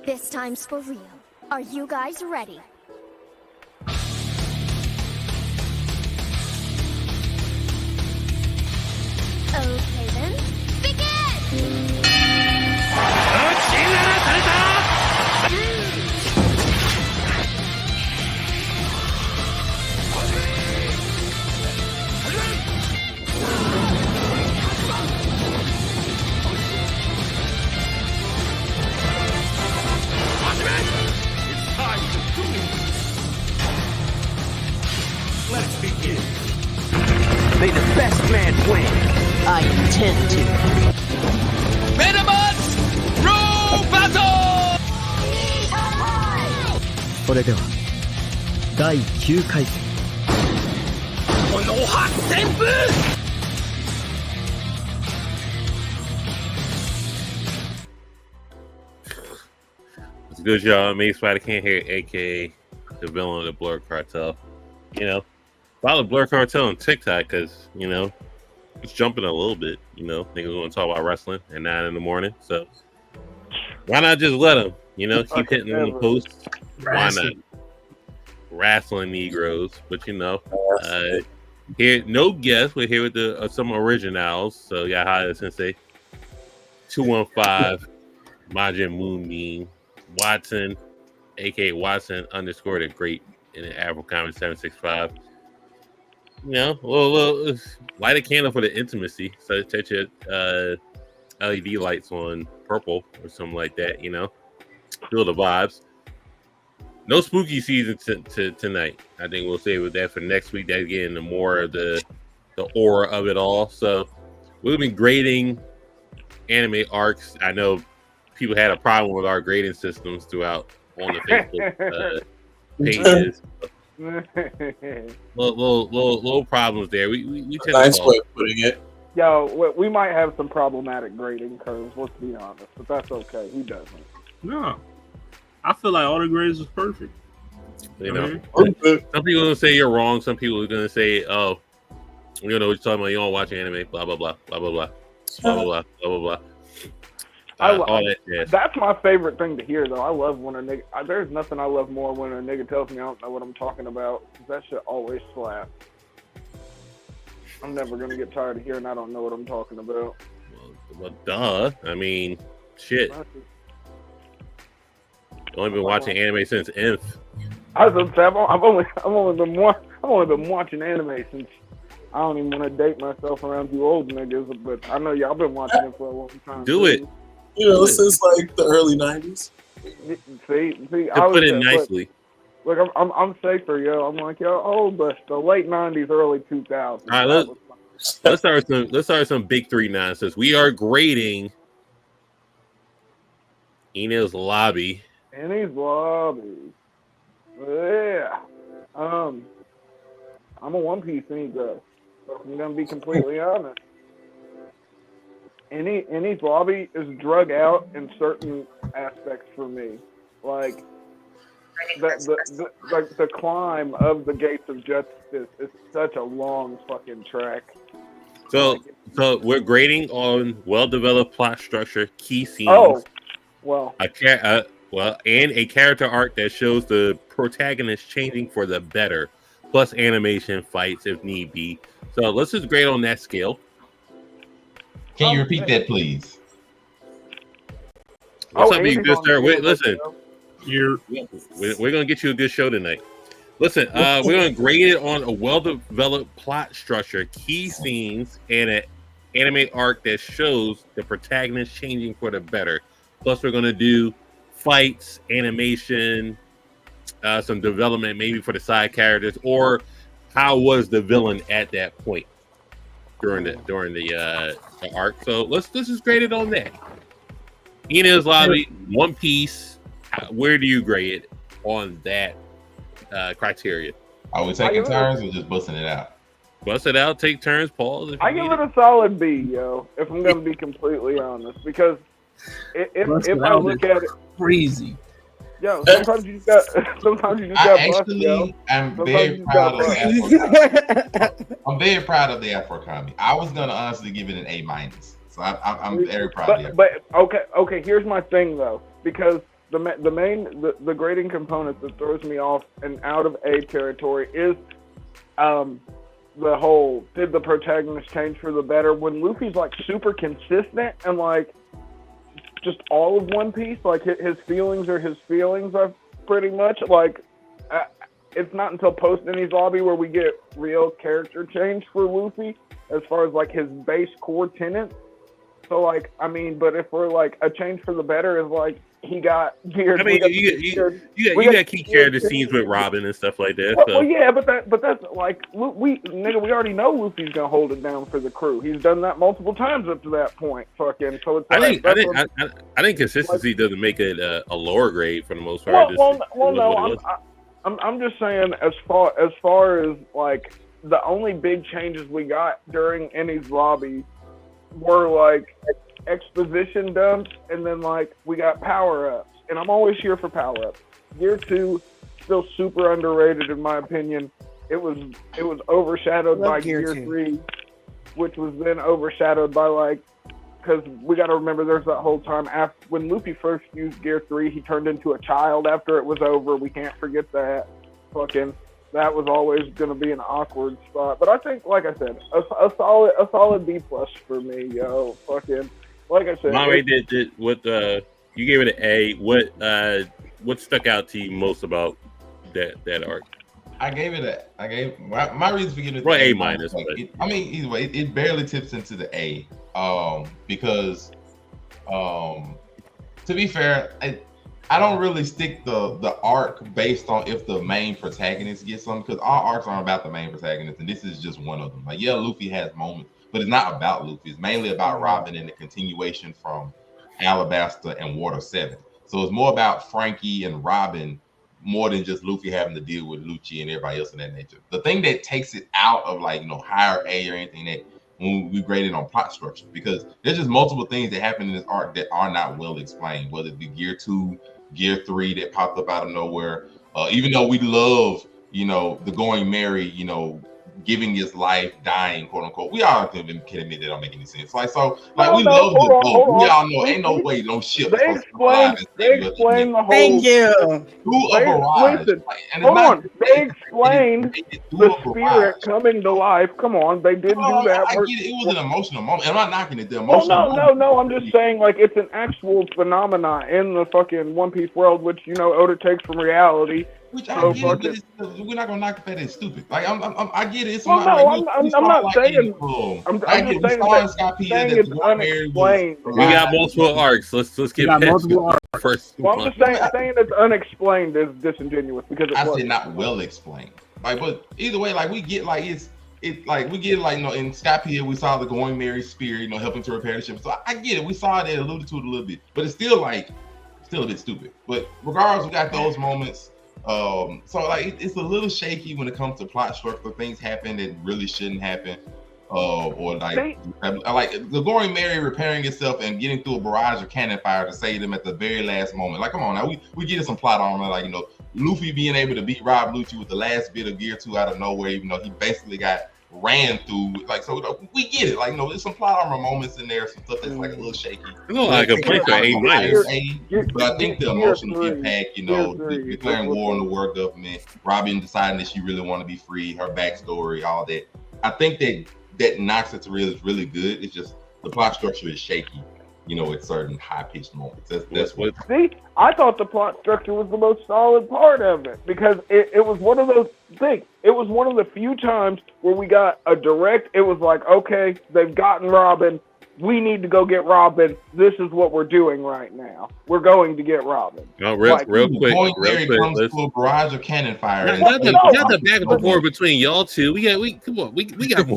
This time's for real. Are you guys ready? Okay then, begin! Let's begin. May the best man win. I intend to. Venomous! Rule battle! それでは第9回戦この発旋風 What's good, y'all? Me, Spider Can't Hear, aka the villain of the Blerd Cartel. You know, follow Blerd Cartel on TikTok because, you know, it's jumping a little bit. You know, niggas want to talk about wrestling at 9 in the morning. So why not just let them, you know, keep hitting them in the posts? Why not? Wrestling Negroes. But, you know, here, no guests. We're here with the some originals. So, y'all hired Sensei 215, Majin Moonbeam, Watson, aka Watson _ the Great in the Apple Comment 765. You know, well, light a candle for the intimacy. So touch your LED lights on purple or something like that. You know, feel the vibes. No spooky season tonight. I think we'll save that for next week. That's getting the more of the aura of it all. So we've been grading anime arcs. I know people had a problem with our grading systems throughout on the Facebook pages. little problems there. We tend Nice to way of putting it. Yo, we might have some problematic grading curves, let's be honest, but that's okay. Who doesn't? No. I feel like all the grades is perfect. You know, some people are gonna say you're wrong. Some people are gonna say, "Oh, you don't know what you're talking about. You don't watch anime." Blah blah blah blah blah blah blah blah blah blah blah. All that jazz. That's my favorite thing to hear, though. I love when a nigga. There's nothing I love more when a nigga tells me I don't know what I'm talking about. That shit always slaps. I'm never gonna get tired of hearing I don't know what I'm talking about. Well, duh. I mean, shit. I've only been watching anime since Inf. I've only been watching anime since. I don't even want to date myself around you old niggas, but I know y'all been watching it for a long time. Do it. You know, since like the early 90s. See, To put it nicely. Look, I'm safer, yo. I'm like, yo, but the late 90s, early 2000s. All right, let's start with some big three nonsense. We are grading Eno's Lobby. Eno's Lobby. Yeah. I'm a One Piece Negro. I'm gonna be completely honest. Eno's Lobby is drug out in certain aspects for me. Like the climb of the Gates of Justice is such a long fucking trek. So we're grading on well-developed plot structure, key scenes. Oh, well, and a character arc that shows the protagonist changing for the better, plus animation, fights if need be. So let's just grade on that scale. Can you repeat that, please? What's up, you good sir? Wait, listen. We're We're gonna get you a good show tonight. Listen, we're gonna grade it on a well-developed plot structure, key scenes, and an anime arc that shows the protagonist changing for the better. Plus, we're gonna do fights, animation, some development, maybe for the side characters, or how was the villain at that point during the arc. So let's just grade it on that. Eno's Lobby, One Piece. Where do you grade it on that criteria? Are we taking turns or just busting it out? Bust it out, take turns, pause. I give it a solid B, yo. If I'm gonna be completely honest, because if I look at it, crazy. Yo, sometimes you just got actually, yo. I'm very proud of I'm very proud of the Afro comedy. I was gonna honestly give it an A-, so I'm very proud of it. But okay. Here's my thing though, because the grading component that throws me off and out of A territory is the whole, did the protagonist change for the better? When Luffy's like super consistent and like just all of One Piece, like his feelings are his feelings are pretty much like, it's not until post Enies Lobby where we get real character change for Luffy as far as like his base core tenets. So like, I mean, but if we're like a change for the better is like he got geared. I mean, you got key character scenes with Robin and stuff like that. Well, yeah, but that's like we already know Luffy's gonna hold it down for the crew. He's done that multiple times up to that point. Fucking, so it's. I think consistency doesn't make it a lower grade for the most part. I'm just saying as far as like the only big changes we got during Enies Lobby were like exposition dumps, and then like we got power-ups, and I'm always here for power-ups. Gear 2 still super underrated in my opinion. It was overshadowed by Gear 3, which was then overshadowed by like, because we got to remember there's that whole time after when Luffy first used Gear 3, he turned into a child after it was over. We can't forget that. Fucking, that was always going to be an awkward spot. But I think, like I said, a solid B+ for me, yo. Fucking, like I said. Monterey did what you gave it an A. What stuck out to you most about that arc? I gave my reason for giving it A-. Like, either way, it barely tips into the A. Because to be fair, I don't really stick the arc based on if the main protagonist gets something, because all arcs aren't about the main protagonist, and this is just one of them. Like, yeah, Luffy has moments, but it's not about Luffy. It's mainly about Robin and the continuation from Alabasta and Water 7. So it's more about Frankie and Robin more than just Luffy having to deal with Lucci and everybody else in that nature. The thing that takes it out of like, higher A or anything that when we graded on plot structure, because there's just multiple things that happen in this arc that are not well explained, whether it be Gear 2, Gear 3 that popped up out of nowhere. Even though we love, the Going Merry, giving his life, dying, quote unquote. We all can admit that don't make any sense. We love the boat. We all know ain't no way no ship. They explain the whole. Thank you. Hold on. They explained the spirit coming to life. Come on, they did do that. I get it. It was an emotional moment. I'm not knocking it. The emotional. No. I'm just saying, like, it's an actual phenomenon in the fucking One Piece world, which Oda takes from reality. Which I get it, but we're not gonna knock the fact that it's stupid. Like I get it. It's I'm not saying. I'm just saying it's unexplained. We got multiple arcs. Let's get multiple arcs first. Well, I'm just saying it's unexplained is disingenuous because I said not well explained. Like, but either way, like we get like we get like in Skypiea we saw the Going Merry spear, helping to repair the ship. So I get it. We saw that, alluded to it a little bit, but it's still a bit stupid. But regardless, we got those moments. So like it's a little shaky when it comes to plot structure. Things happen that really shouldn't happen, or like the Going Merry repairing itself and getting through a barrage of cannon fire to save them at the very last moment. Like, come on now, we get some plot armor, like Luffy being able to beat Rob Lucci with the last bit of Gear 2 out of nowhere, even though he basically got ran through. Like, so we get it. Like, there's some plot armor moments in there, some stuff that's like a little shaky. Like a play for A-. But I think the emotional impact, declaring war on the world government, Robin deciding that she really want to be free, her backstory, all that. I think that knocks it to real is really good. It's just the plot structure is shaky, at certain high-pitched moments. That's what. See, I thought the plot structure was the most solid part of it because it was one of those things. It was one of the few times where we got a direct. It was like, okay, they've gotten Robin. We need to go get Robin. This is what we're doing right now. We're going to get Robin. No, real quick. Comes to a barrage of cannon fire. Not the back and forth between y'all two. We got more. We good.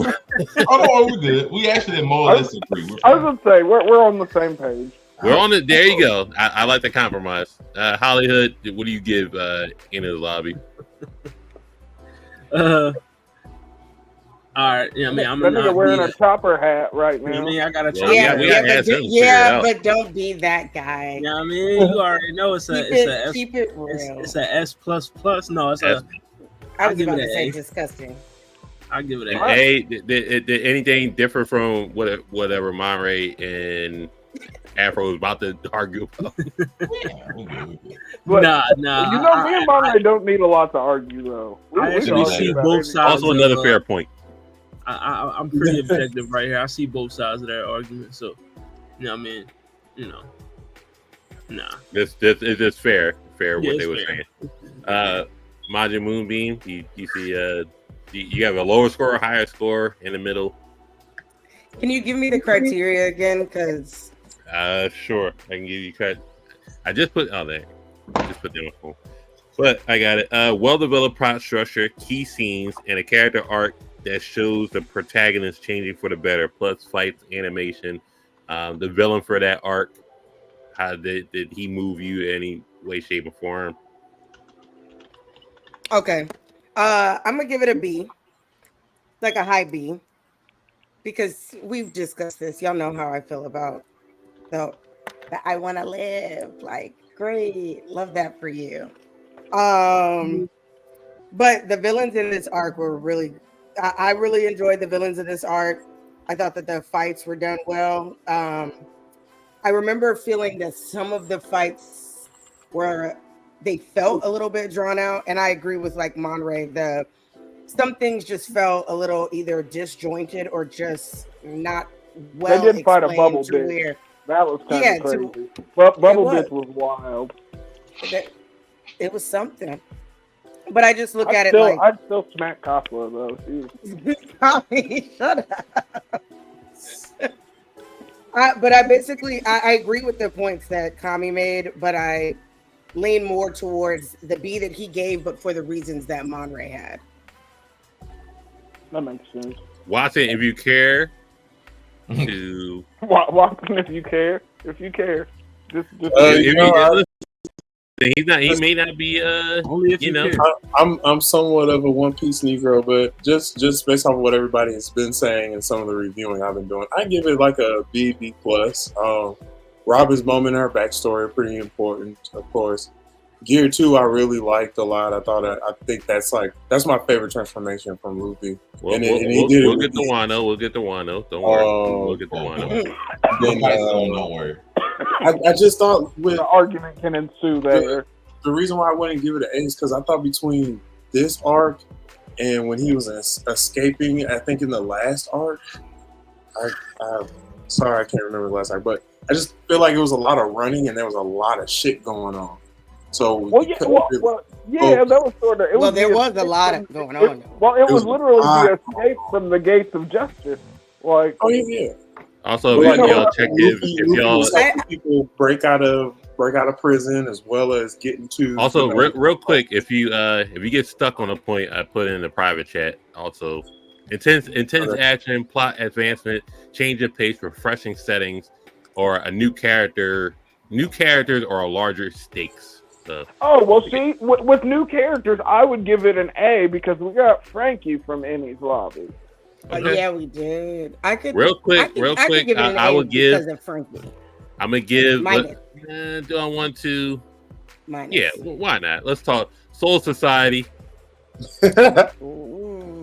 We actually more or less agree. I was gonna say we're on the same page. We're on it. There you go. I like the compromise. Hollywood, what do you give Enies Lobby? All right, I'm wearing a chopper hat right now. I got a chopper. But don't be that guy. You you already know it's a keep it real. It's a S++. No, it's a. I was about to say disgusting. I'll give it an A. Did anything differ from whatever Monterey and Afro was about to argue about. But, Nah. You know, me and Monterey don't need a lot to argue, though. I actually see both sides. Also, another fair point. I'm pretty objective right here. I see both sides of that argument. So, you know what I mean? You know, nah. This is just fair. Fair Yeah, what they it's were fair. saying. Majin Moonbeam, you see, you have a lower score, a higher score in the middle. Can you give me the criteria again? Because Sure, I can give you cut. I just put there. Just put them on phone. But I got it. Well-developed plot structure, key scenes, and a character arc that shows the protagonist changing for the better. Plus fights, animation. The villain for that arc. How did he move you in any way, shape, or form? okay, I'm gonna give it a B, like a high B, because we've discussed this. Y'all know how I feel about the I want to live. Like, great, love that for you. But the villains in this arc were really, I really enjoyed the villains in this arc. I thought that the fights were done well. I remember feeling that some of the fights they felt a little bit drawn out, and I agree with like Monray. Some things just felt a little either disjointed or just not well. They did fight a bubble explained to bitch. where- That was kind Yeah, of crazy. Bubble bitch was wild. It was something. But I just look at it like I'd still smack Kafla though. Tommy, shut up. But I agree with the points that Kami made, but I lean more towards the B that he gave, but for the reasons that Monray had. That makes sense. Watson, if you care to Watson, if you care, just he's not. He may not be. Only if you know. I'm somewhat of a One Piece Negro, but just based off of what everybody has been saying and some of the reviewing I've been doing, I give it like a B plus. Robin's moment, her backstory, are pretty important, of course. Gear 2, I really liked a lot. I think that's my favorite transformation from Luffy. We'll get to Wano. We'll get to Wano. Don't worry. We'll get to Wano. Don't worry. I just thought with the argument can ensue there. The reason why I wouldn't give it an A is because I thought between this arc and when he was escaping, I think in the last arc, sorry I can't remember the last arc, but I just feel like it was a lot of running and there was a lot of shit going on. So that was sort of. There was a lot going on. It was literally the escape from the gates of justice. Like, oh yeah. Also, if y'all check if people break out of prison as well as getting to. Also, real quick, if you get stuck on a point, I put in the private chat. Also, intense action, plot advancement, change of pace, refreshing settings, or a new characters or larger stakes. So, see, with new characters, I would give it an A because we got Frankie from Ennie's Lobby. Okay. Yeah, we did. I would give it an I A would give. Because of Frankie. I'm gonna give. Minus. Do I want to? Minus. Yeah, why not? Let's talk Soul Society.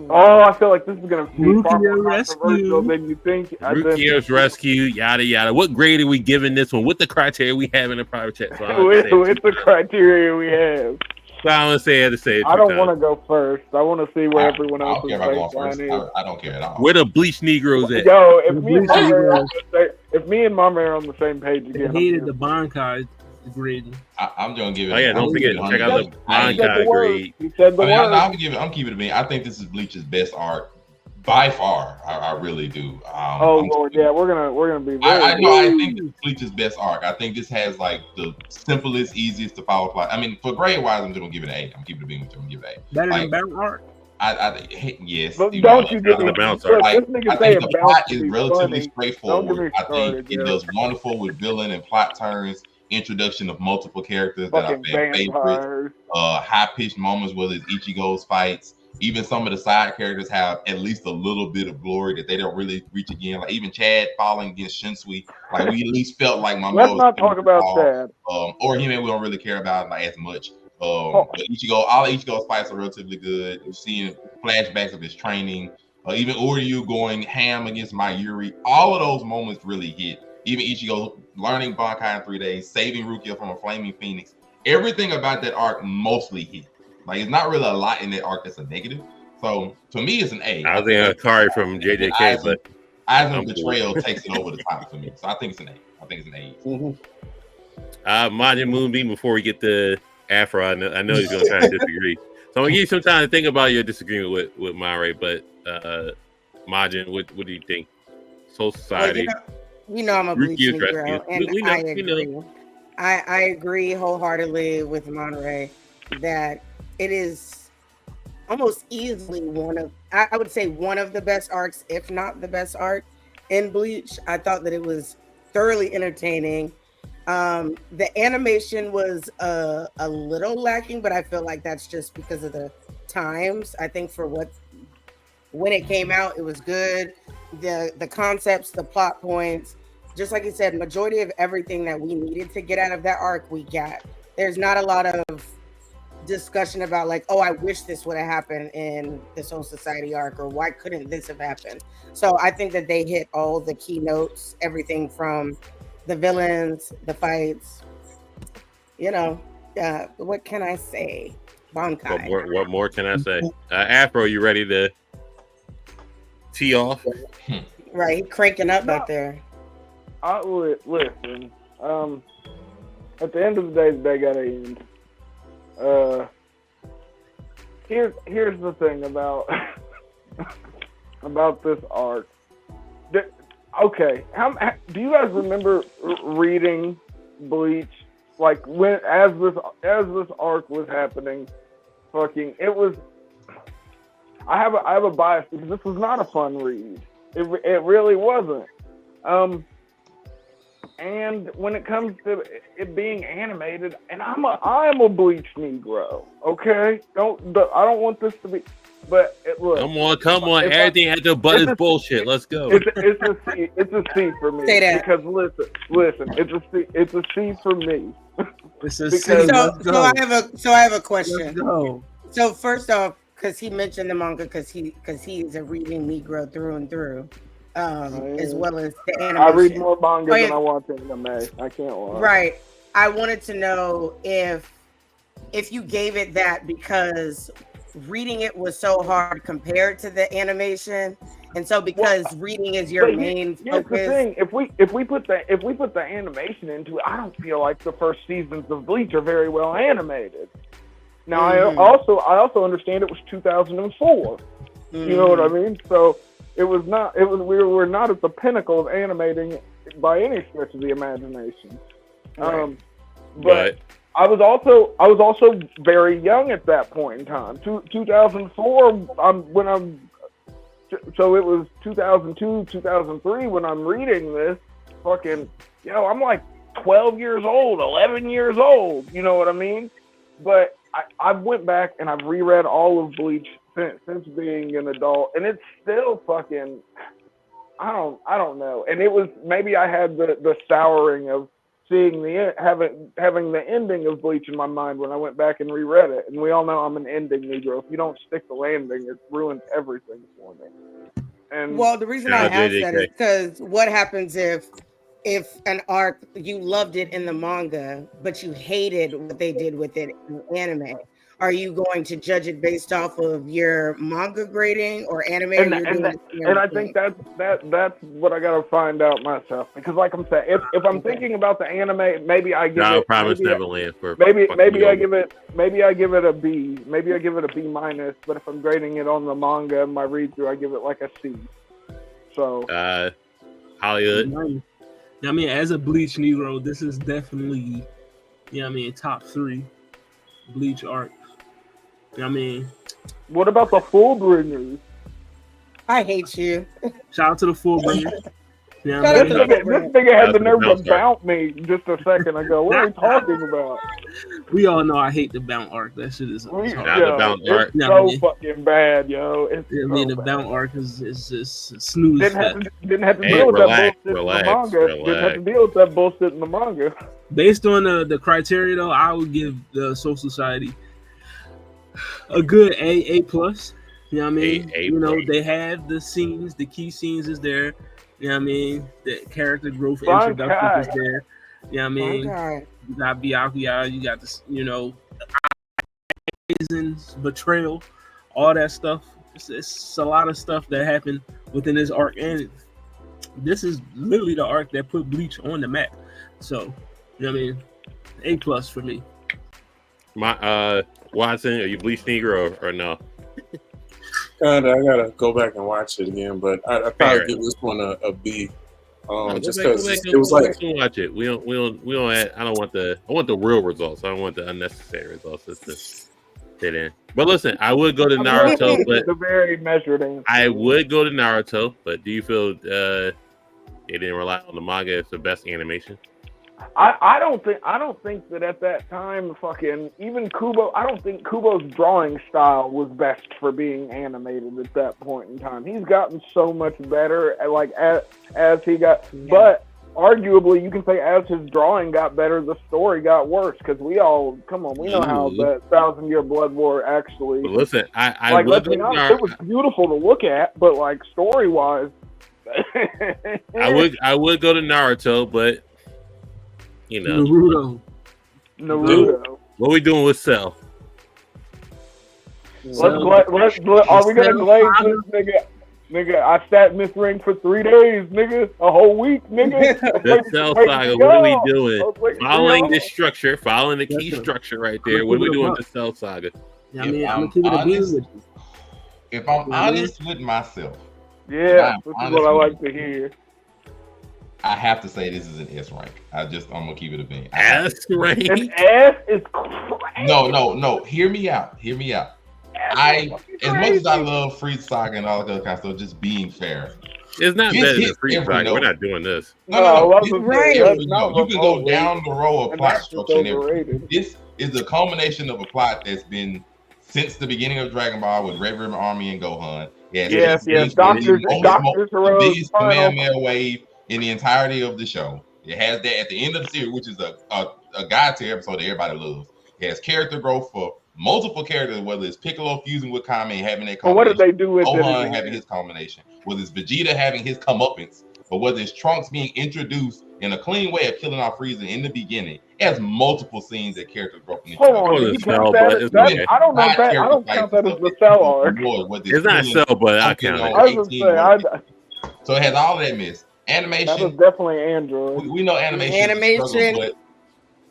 I feel like this is gonna be far more controversial than you think. Rukio's Rescue, yada yada. What grade are we giving this one? What the criteria we have in the private chat? So with the criteria we have. So I'm gonna say it. I don't want to go first. I want to see where everyone else is. I don't care at all. Where the Bleach Negroes at? Yo, if me and Mama are on the same page again, I hated the Bankai grade. I'm gonna give it. Oh yeah, don't forget check out the Bankai grade. You said the word. I'm keeping it to me. I think this is Bleach's best arc by far. I really do. Lord, yeah, we're gonna be. I think this is Bleach's best arc. I think this has like the simplest, easiest to follow plot. I mean, for grade wise, I'm just gonna give it an A. I'm keeping it being with them. Give it an A. Better than Battle Arc. Yes. But don't you give the bounce arc? I think the plot is relatively straightforward. I think it does wonderful with villain and plot turns. Introduction of multiple characters that are fan favorites. High-pitched moments, whether it's Ichigo's fights. Even some of the side characters have at least a little bit of glory that they don't really reach again. Like even Chad falling against Shinsui. Like we at least felt like my Let's not talk about Chad. Or him, we don't really care about like as much. But Ichigo, all of Ichigo's fights are relatively good. We're seeing flashbacks of his training. Even Uryu going ham against Mayuri. All of those moments really hit. Even Ichigo learning Bankai in 3 days, saving Rukia from a flaming phoenix. Everything about that arc mostly hit. Like, it's not really a lot in that arc that's a negative. So to me, it's an A. I was thinking Akari from JJK, but Aizen's betrayal takes it over the top for me. So I think it's an A. I think it's an A. Majin Moonbeam, before we get to Afro, I know he's going to try to disagree. So I'm going to give you some time to think about your disagreement with Monterey, but Majin, what do you think? Soul Society. Well, you know I'm a Bleach Negro, and we know, I agree. I agree wholeheartedly with Monterey that it is almost easily I would say one of the best arcs, if not the best arc in Bleach. I thought that it was thoroughly entertaining. The animation was a little lacking, but I feel like that's just because of the times. I think for when it came out, it was good. The concepts, the plot points, just like you said, majority of everything that we needed to get out of that arc, we got. There's not a lot of discussion about like, oh, I wish this would have happened in the Soul Society arc, or why couldn't this have happened? So I think that they hit all the keynotes, everything from the villains, the fights, what can I say? Bankai. What more can I say? Afro, you ready to tee off? Right, cranking up back there. Listen, at the end of the day gotta end. Here's the thing about about this arc. Okay, do you guys remember reading Bleach? Like as this arc was happening, it was. I have a bias because this was not a fun read. It really wasn't. And when it comes to it being animated, and I'm a Bleach Negro, okay? I don't want this to be, but look. Come on! Everything had to butt is bullshit. Let's go. It's a C for me. Say that. Because listen, it's a C for me. It's a C. So I have a question. Let's go. So first off, because he mentioned the manga, because he's a reading Negro through and through. As well as the animation. I read more manga than I watch anime. I can't lie. Right. I wanted to know if you gave it that because reading it was so hard compared to the animation, and so because reading is your main here's focus. The thing: if we put the animation into it, I don't feel like the first seasons of Bleach are very well animated. Now I also understand it was 2004. You know what I mean? So. We were not at the pinnacle of animating by any stretch of the imagination. Right. But I was also very young at that point in time. 2004, so it was 2002, 2003 when I'm reading this. I'm like 12 years old, 11 years old. You know what I mean? But I went back and I've reread all of Bleach since being an adult, and it's still fucking. I don't know. And it was maybe I had the souring of seeing having the ending of Bleach in my mind when I went back and reread it. And we all know I'm an ending Negro. If you don't stick the landing, it ruins everything for me. And the reason I asked that is because what happens if an arc you loved it in the manga, but you hated what they did with it in anime? Are you going to judge it based off of your manga grading or anime? And I think that's what I gotta find out myself, because like I'm saying, if I'm thinking about the anime, maybe I give it. Promise Neverland for maybe I give it a B, maybe I give it a B minus. But if I'm grading it on the manga and my read through, I give it like a C. So Hollywood. I mean, as a Bleach Negro, this is definitely, top 3 Bleach arcs. I mean, what about the Fullbringers? I hate you. Shout out to the Fullbringers. This nigga had the nerve to bounce me just a second ago. What are we talking about? We all know I hate the Bounce arc. That shit is the Bounce arc. So fucking bad, yo. The Bounce arc is just snooze. Didn't have to deal with that bullshit in the manga. Didn't have to deal with that bullshit in the manga. Based on the criteria, though, I would give the Soul Society a good A plus. You know what I mean? They have the scenes, the key scenes is there. You know what I mean? The character growth Bankai. introduction is there. You know what I mean? Okay. You got Byakuya, you got this, Aizen's betrayal, all that stuff. It's a lot of stuff that happened within this arc, and this is literally the arc that put Bleach on the map. So, you know what I mean? A plus for me. My Watson, are you Bleach Negro or no? Kinda, I gotta go back and watch it again, but I probably give this one a B. Just because it was like watch it. We don't add, I want the real results. I don't want the unnecessary results. It's just fit in. But listen, I would go to Naruto, but the very measured answer. I would go to Naruto, but do you feel they didn't rely on the manga as the best animation? I don't think that at that time fucking even Kubo, I don't think Kubo's drawing style was best for being animated at that point in time. He's gotten so much better like as he got, but arguably you can say as his drawing got better, the story got worse because we know how the 1,000-Year Blood War actually. But listen, I like would it was beautiful to look at, but like story wise, I would go to Naruto, but Naruto. What are we doing with Cell? Are we gonna glaze this nigga? Nigga, I sat in this ring for 3 days, nigga. A whole week, nigga. The Cell Saga, what are we doing? Following this structure, following the key structure right there. What are we doing with the Cell Saga? Yeah, I mean, I'm keeping it with you. If I'm honest with myself, yeah, this is what I like to hear. I have to say this is an S rank. I'm gonna keep it a B. S rank? An S is crazy. No. Hear me out. As much as I love Frieza Saga and all that other kind of stuff, just being fair. It's not better than Frieza Saga. We're not doing this. No. Right. You can go down the row of plot structure and everything. This is the culmination of a plot that's been since the beginning of Dragon Ball with Red Ribbon Army and Gohan. Yes. Dr. Biggest Kamehameha wave in the entirety of the show. It has that at the end of the series, which is a god tier episode that everybody loves. It has character growth for multiple characters, whether it's Piccolo fusing with Kame and having that combination. Well, what did they do with Gohan having his combination, whether it's Vegeta having his comeuppance, or whether it's Trunks being introduced in a clean way of killing off Frieza in the beginning. It has multiple scenes that character growth. Hold on, I don't count that as the Cell arc. It's not Cell, but I count it. So it has all of that miss. Animation. That was definitely Android. We know animation.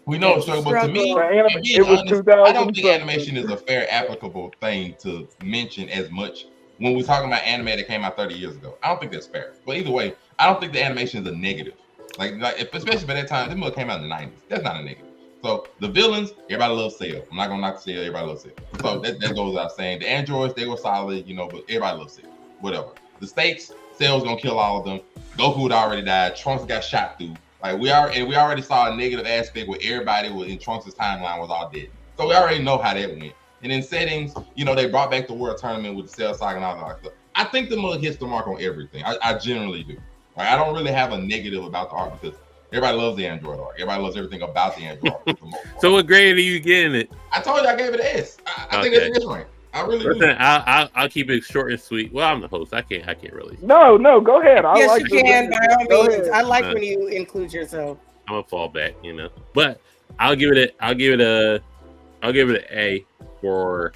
We know it's struggle, but to me, it was 2000. I don't think animation is a fair applicable thing to mention as much when we're talking about anime that came out 30 years ago. I don't think that's fair. But either way, I don't think the animation is a negative. Like especially by that time, this movie came out in the 90s. That's not a negative. So the villains, everybody loves Cell. I'm not gonna knock Cell. Everybody loves Cell. So that goes without saying. The androids, they were solid, but everybody loves Cell. Whatever. The stakes, Cell's gonna kill all of them. Goku had already died. Trunks got shot through. Like we already saw a negative aspect where everybody was in Trunks' timeline was all dead. So we already know how that went. And in settings, they brought back the World Tournament with the Cell Saga and all that stuff. I think the mug hits the mark on everything. I generally do. Like, I don't really have a negative about the arc because everybody loves the Android arc. Everybody loves everything about the Android arc. So what grade are you getting it? I told you I gave it an S. I think it's an S rank. I really do. I'll keep it short and sweet. Well, I'm the host. I can't really. No, go ahead. Yes, you can. By all means, I like when you include yourself. I'm a fallback, but I'll give it an A for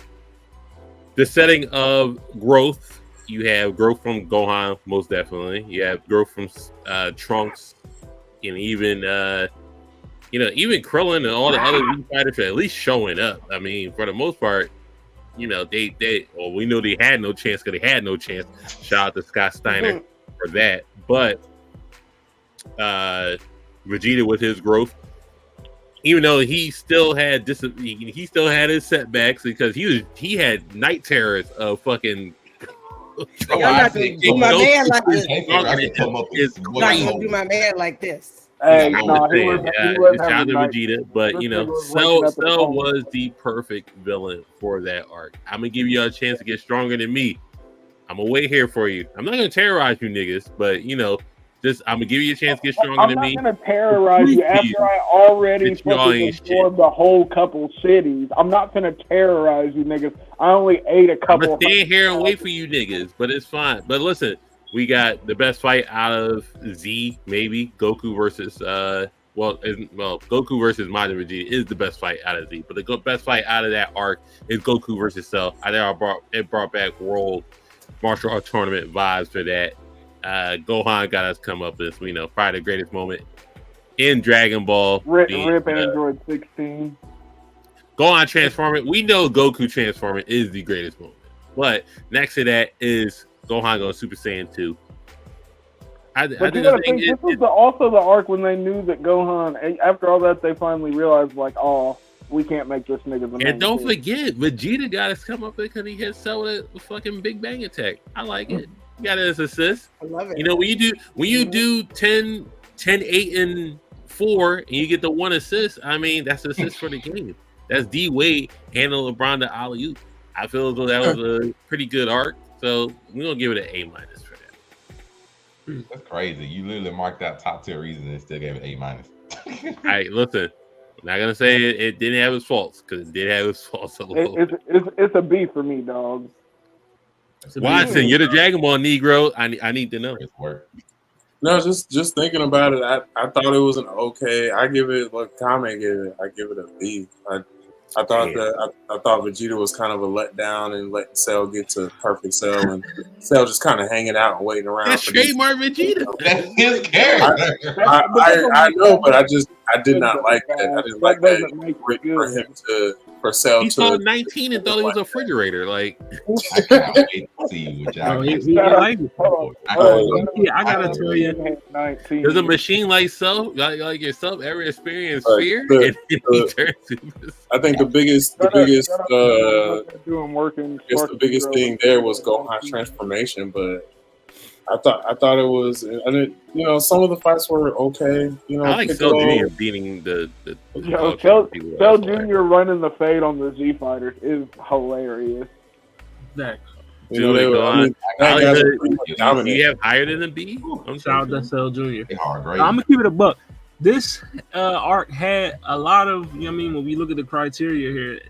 the setting of growth. You have growth from Gohan, most definitely. You have growth from Trunks, and even Krillin and all the other fighters are at least showing up. I mean, for the most part. We know they had no chance because they had no chance. Shout out to Scott Steiner for that. But Vegeta with his growth, even though he still had his setbacks because he had night terrors of fucking. I'm not gonna do my man like this. I'm not gonna do my man like this. Hey, shout out to Vegeta, but Cell was the perfect villain for that arc. I'm gonna give you a chance to get stronger than me. I'm gonna wait here for you. I'm not gonna terrorize you niggas, but I'm gonna give you a chance to get stronger than me. I'm not gonna terrorize you after I already fucking absorbed the whole couple cities. I'm not gonna terrorize you niggas. I only ate a couple. I'm gonna stand here and wait for you niggas, but it's fine. But listen, We got the best fight out of Z, maybe Goku versus Goku versus Majin Vegeta is the best fight out of Z, but the best fight out of that arc is Goku versus Cell. I think it brought back World Martial Arts Tournament vibes for that. Gohan got us come up with, probably the greatest moment in Dragon Ball. Rip Android 16. Gohan transforming. We know Goku transforming is the greatest moment, but next to that is Gohan going Super Saiyan 2. But you gotta think, this was also the arc when they knew that Gohan, after all that, they finally realized, like, oh, we can't make this nigga the main And don't kid. forget, Vegeta got us come up with because he hit Cell with a fucking Big Bang attack. I like it. You got it as assist. I love it. When you do 10, 8, and 4, and you get the 1 assist, I mean, that's an assist for the game. That's D Wade handling LeBron to alley-oop. I feel as though that was a pretty good arc, so we're gonna give it an A- for that. That's crazy. You literally marked out top tier reasons and still gave it A-. All right, listen. I'm not gonna say it didn't have its faults, because it did have its faults a little. It's a B for me, dog. Watson, you're the Dragon Ball Negro. I need to know. No, just thinking about it, I thought it was an okay. I give it like Kame gave it. I give it a B. I thought I thought Vegeta was kind of a letdown and letting Cell get to perfect Cell, and Cell just kind of hanging out and waiting around. That's trademark Vegeta. That's his character. I know, but I did not like that. I didn't like that for Cell he to. saw 19 and thought it was a refrigerator. Like, I can't wait to see what y'all I gotta tell you, does a machine like Cell, like yourself, ever experience fear? I think the biggest thing there was Gohan's transformation, but I thought it was. I didn't, some of the fights were okay. I like Cell Jr. beating the Cell Jr. running the fade on the Z fighters is hilarious. Exactly. You have higher than a B? Shout out to Cell Jr. I'm gonna keep it a buck. This arc had a lot of, when we look at the criteria here, it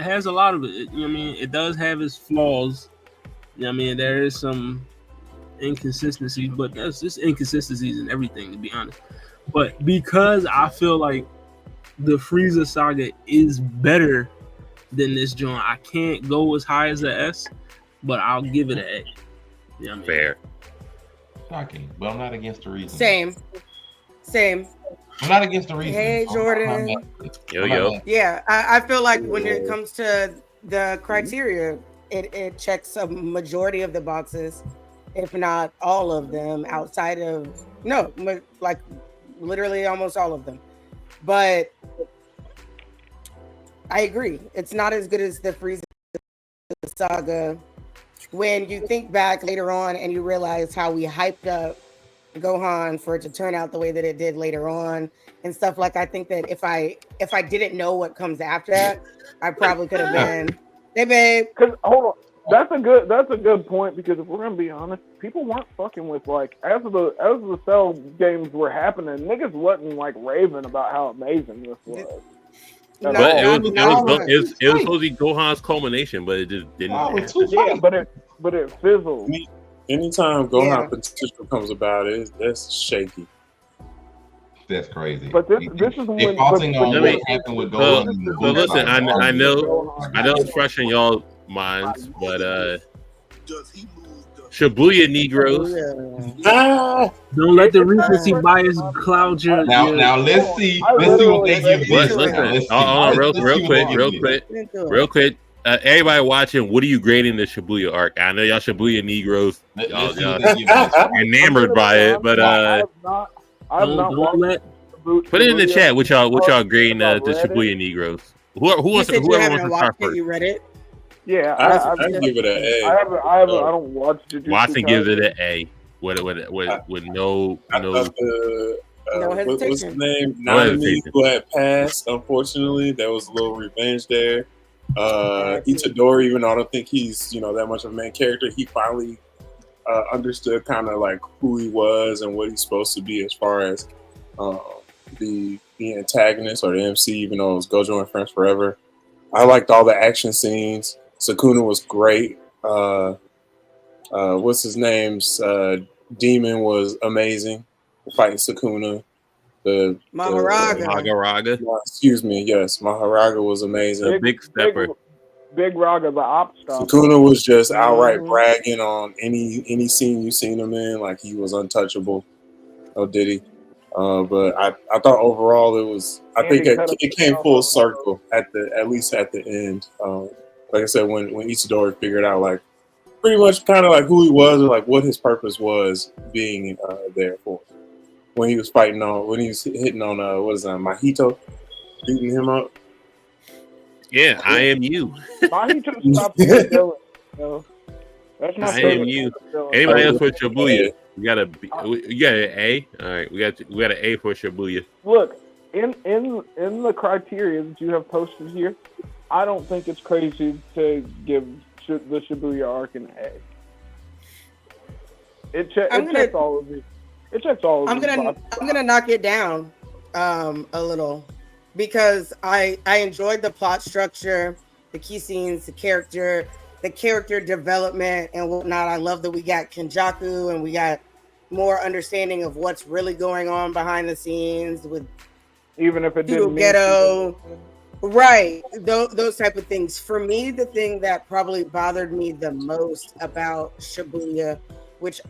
has a lot of it. It does have its flaws. There is some inconsistencies, but there's just inconsistencies in everything, to be honest. But because I feel like the Frieza saga is better than this joint, I can't go as high as a S, but I'll give it an A. Fair. Shocking, but I'm not against the reason. Same. I'm not against the reason. Hey, Jordan. Yo. Yeah, I feel like when it comes to the criteria, it checks a majority of the boxes, if not all of them, outside of like literally almost all of them. But I agree, it's not as good as the Frieza saga. When you think back later on and you realize how we hyped up Gohan for it to turn out the way that it did later on and stuff, like, I think that if I didn't know what comes after that, I probably could have been, hey babe. Because hold on, that's a good point, because if we're gonna be honest, people weren't fucking with, like, as the Cell games were happening, niggas wasn't like raving about how amazing this was. But it was supposed to be Gohan's culmination, but it just didn't. Yeah, but it fizzled. Anytime Gohan potential comes about, that's shaky. That's crazy. But this is when what happened with Gohan. So listen, I know it's fresh in y'all minds, but Shibuya Negroes. Don't let the recency bias cloud your. Now let's see what they give. Real quick. Everybody watching, what are you grading the Shibuya arc? I know y'all Shibuya Negroes, y'all enamored by it, but put it in the chat. What y'all grading the Shibuya Negroes? Whoever wants to start first. You read it? Yeah, I give it an A. I don't watch Jujutsu. Watson gives it an A with no what's his name? Nanami, who had passed. Unfortunately, there was a little revenge there. Itadori, even though I don't think he's that much of a main character, he finally understood kind of like who he was and what he's supposed to be as far as the antagonist or the MC, even though it was Gojo and Friends Forever. I liked all the action scenes. Sukuna was great. what's his name's demon was amazing. Fighting Sukuna. The Maharaga. excuse me, yes, Maharaga was amazing. Big stepper. Big Raga, the op stopper. Sukuna was just outright bragging on any scene you seen him in, like he was untouchable. Oh, did he? But I thought overall it was. I think it came full circle at least at the end. Like I said, when Isidori figured out like pretty much kind of like who he was or like what his purpose was being there for. When he was fighting on, when he was hitting on what is that, Mahito, beating him up. Yeah, I am you. Mahito stopped the villain, so that's my favorite. I am you. Anybody else for Shibuya? You got an A. All right, we got an A for Shibuya. Look, in the criteria that you have posted here, I don't think it's crazy to give the Shibuya arc an A. It checks all of it. It checks all of it. I'm gonna knock it down a little because I enjoyed the plot structure, the key scenes, the character development and whatnot. I love that we got Kenjaku and we got more understanding of what's really going on behind the scenes with even if it didn't ghetto. Right, those type of things. For me, the thing that probably bothered me the most about Shibuya, which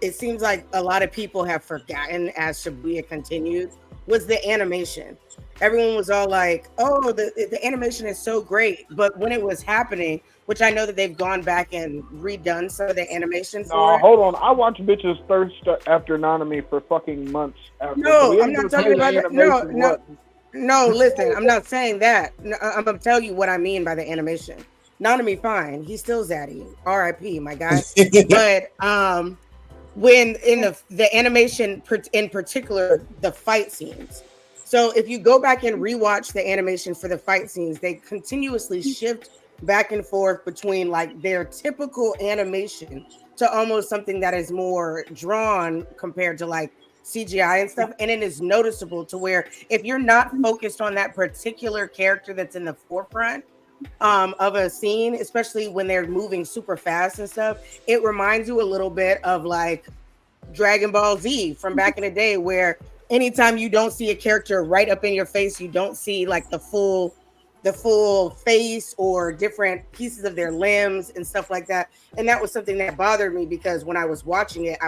it seems like a lot of people have forgotten as Shibuya continued, was the animation. Everyone was all like, oh, the animation is so great. But when it was happening, which I know that they've gone back and redone some of the animation for it. Hold on. I watched bitches thirst after Nanami for fucking months after. No, I'm not talking about that. No, listen, I'm not saying that. No, I'm going to tell you what I mean by the animation. Nanami, fine. He's still Zaddy. R.I.P., my guy. But when in the animation, in particular, the fight scenes. So if you go back and rewatch the animation for the fight scenes, they continuously shift back and forth between like their typical animation to almost something that is more drawn compared to like CGI and stuff. And it is noticeable to where if you're not focused on that particular character that's in the forefront of a scene, especially when they're moving super fast and stuff, it reminds you a little bit of like Dragon Ball Z from back in the day, where anytime you don't see a character right up in your face, you don't see like the full face or different pieces of their limbs and stuff like that. And that was something that bothered me because when I was watching it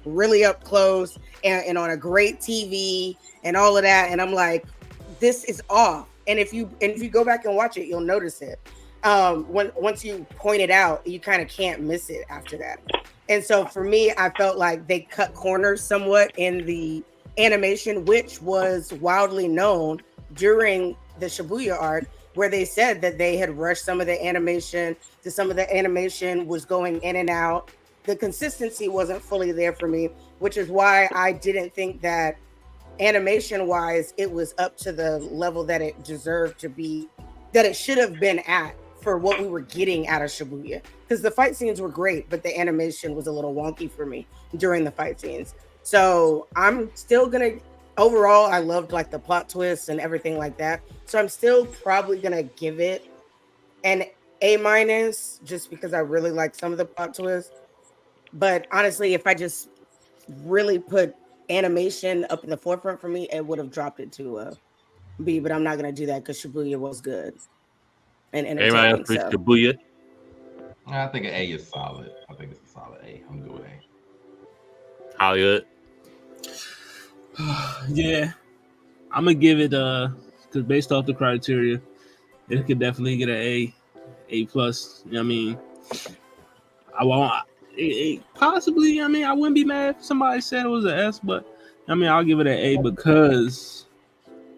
really up close and on a great TV and all of that. And I'm like, this is off. And if you go back and watch it, you'll notice it. Once you point it out, you kind of can't miss it after that. And so for me, I felt like they cut corners somewhat in the animation, which was wildly known during the Shibuya arc, where they said that they had rushed some of the animation, was going in and out. The consistency wasn't fully there for me, which is why I didn't think that animation wise, it was up to the level that it deserved to be, that it should have been at for what we were getting out of Shibuya. Because the fight scenes were great, but the animation was a little wonky for me during the fight scenes. So I'm still gonna, overall, I loved like the plot twists and everything like that. So I'm still probably gonna give it an A- just because I really like some of the plot twists. But honestly, if I just really put animation up in the forefront for me, it would have dropped it to a B. But I'm not gonna do that because Shibuya was good and entertaining. So. Shibuya? I think an A is solid. I think it's a solid A. I'm good with A. Hollywood. Yeah, I'm gonna give it because based off the criteria, it could definitely get an A plus. You know what I mean, I won't. Possibly. I mean, I wouldn't be mad if somebody said it was an S, but I mean, I'll give it an A because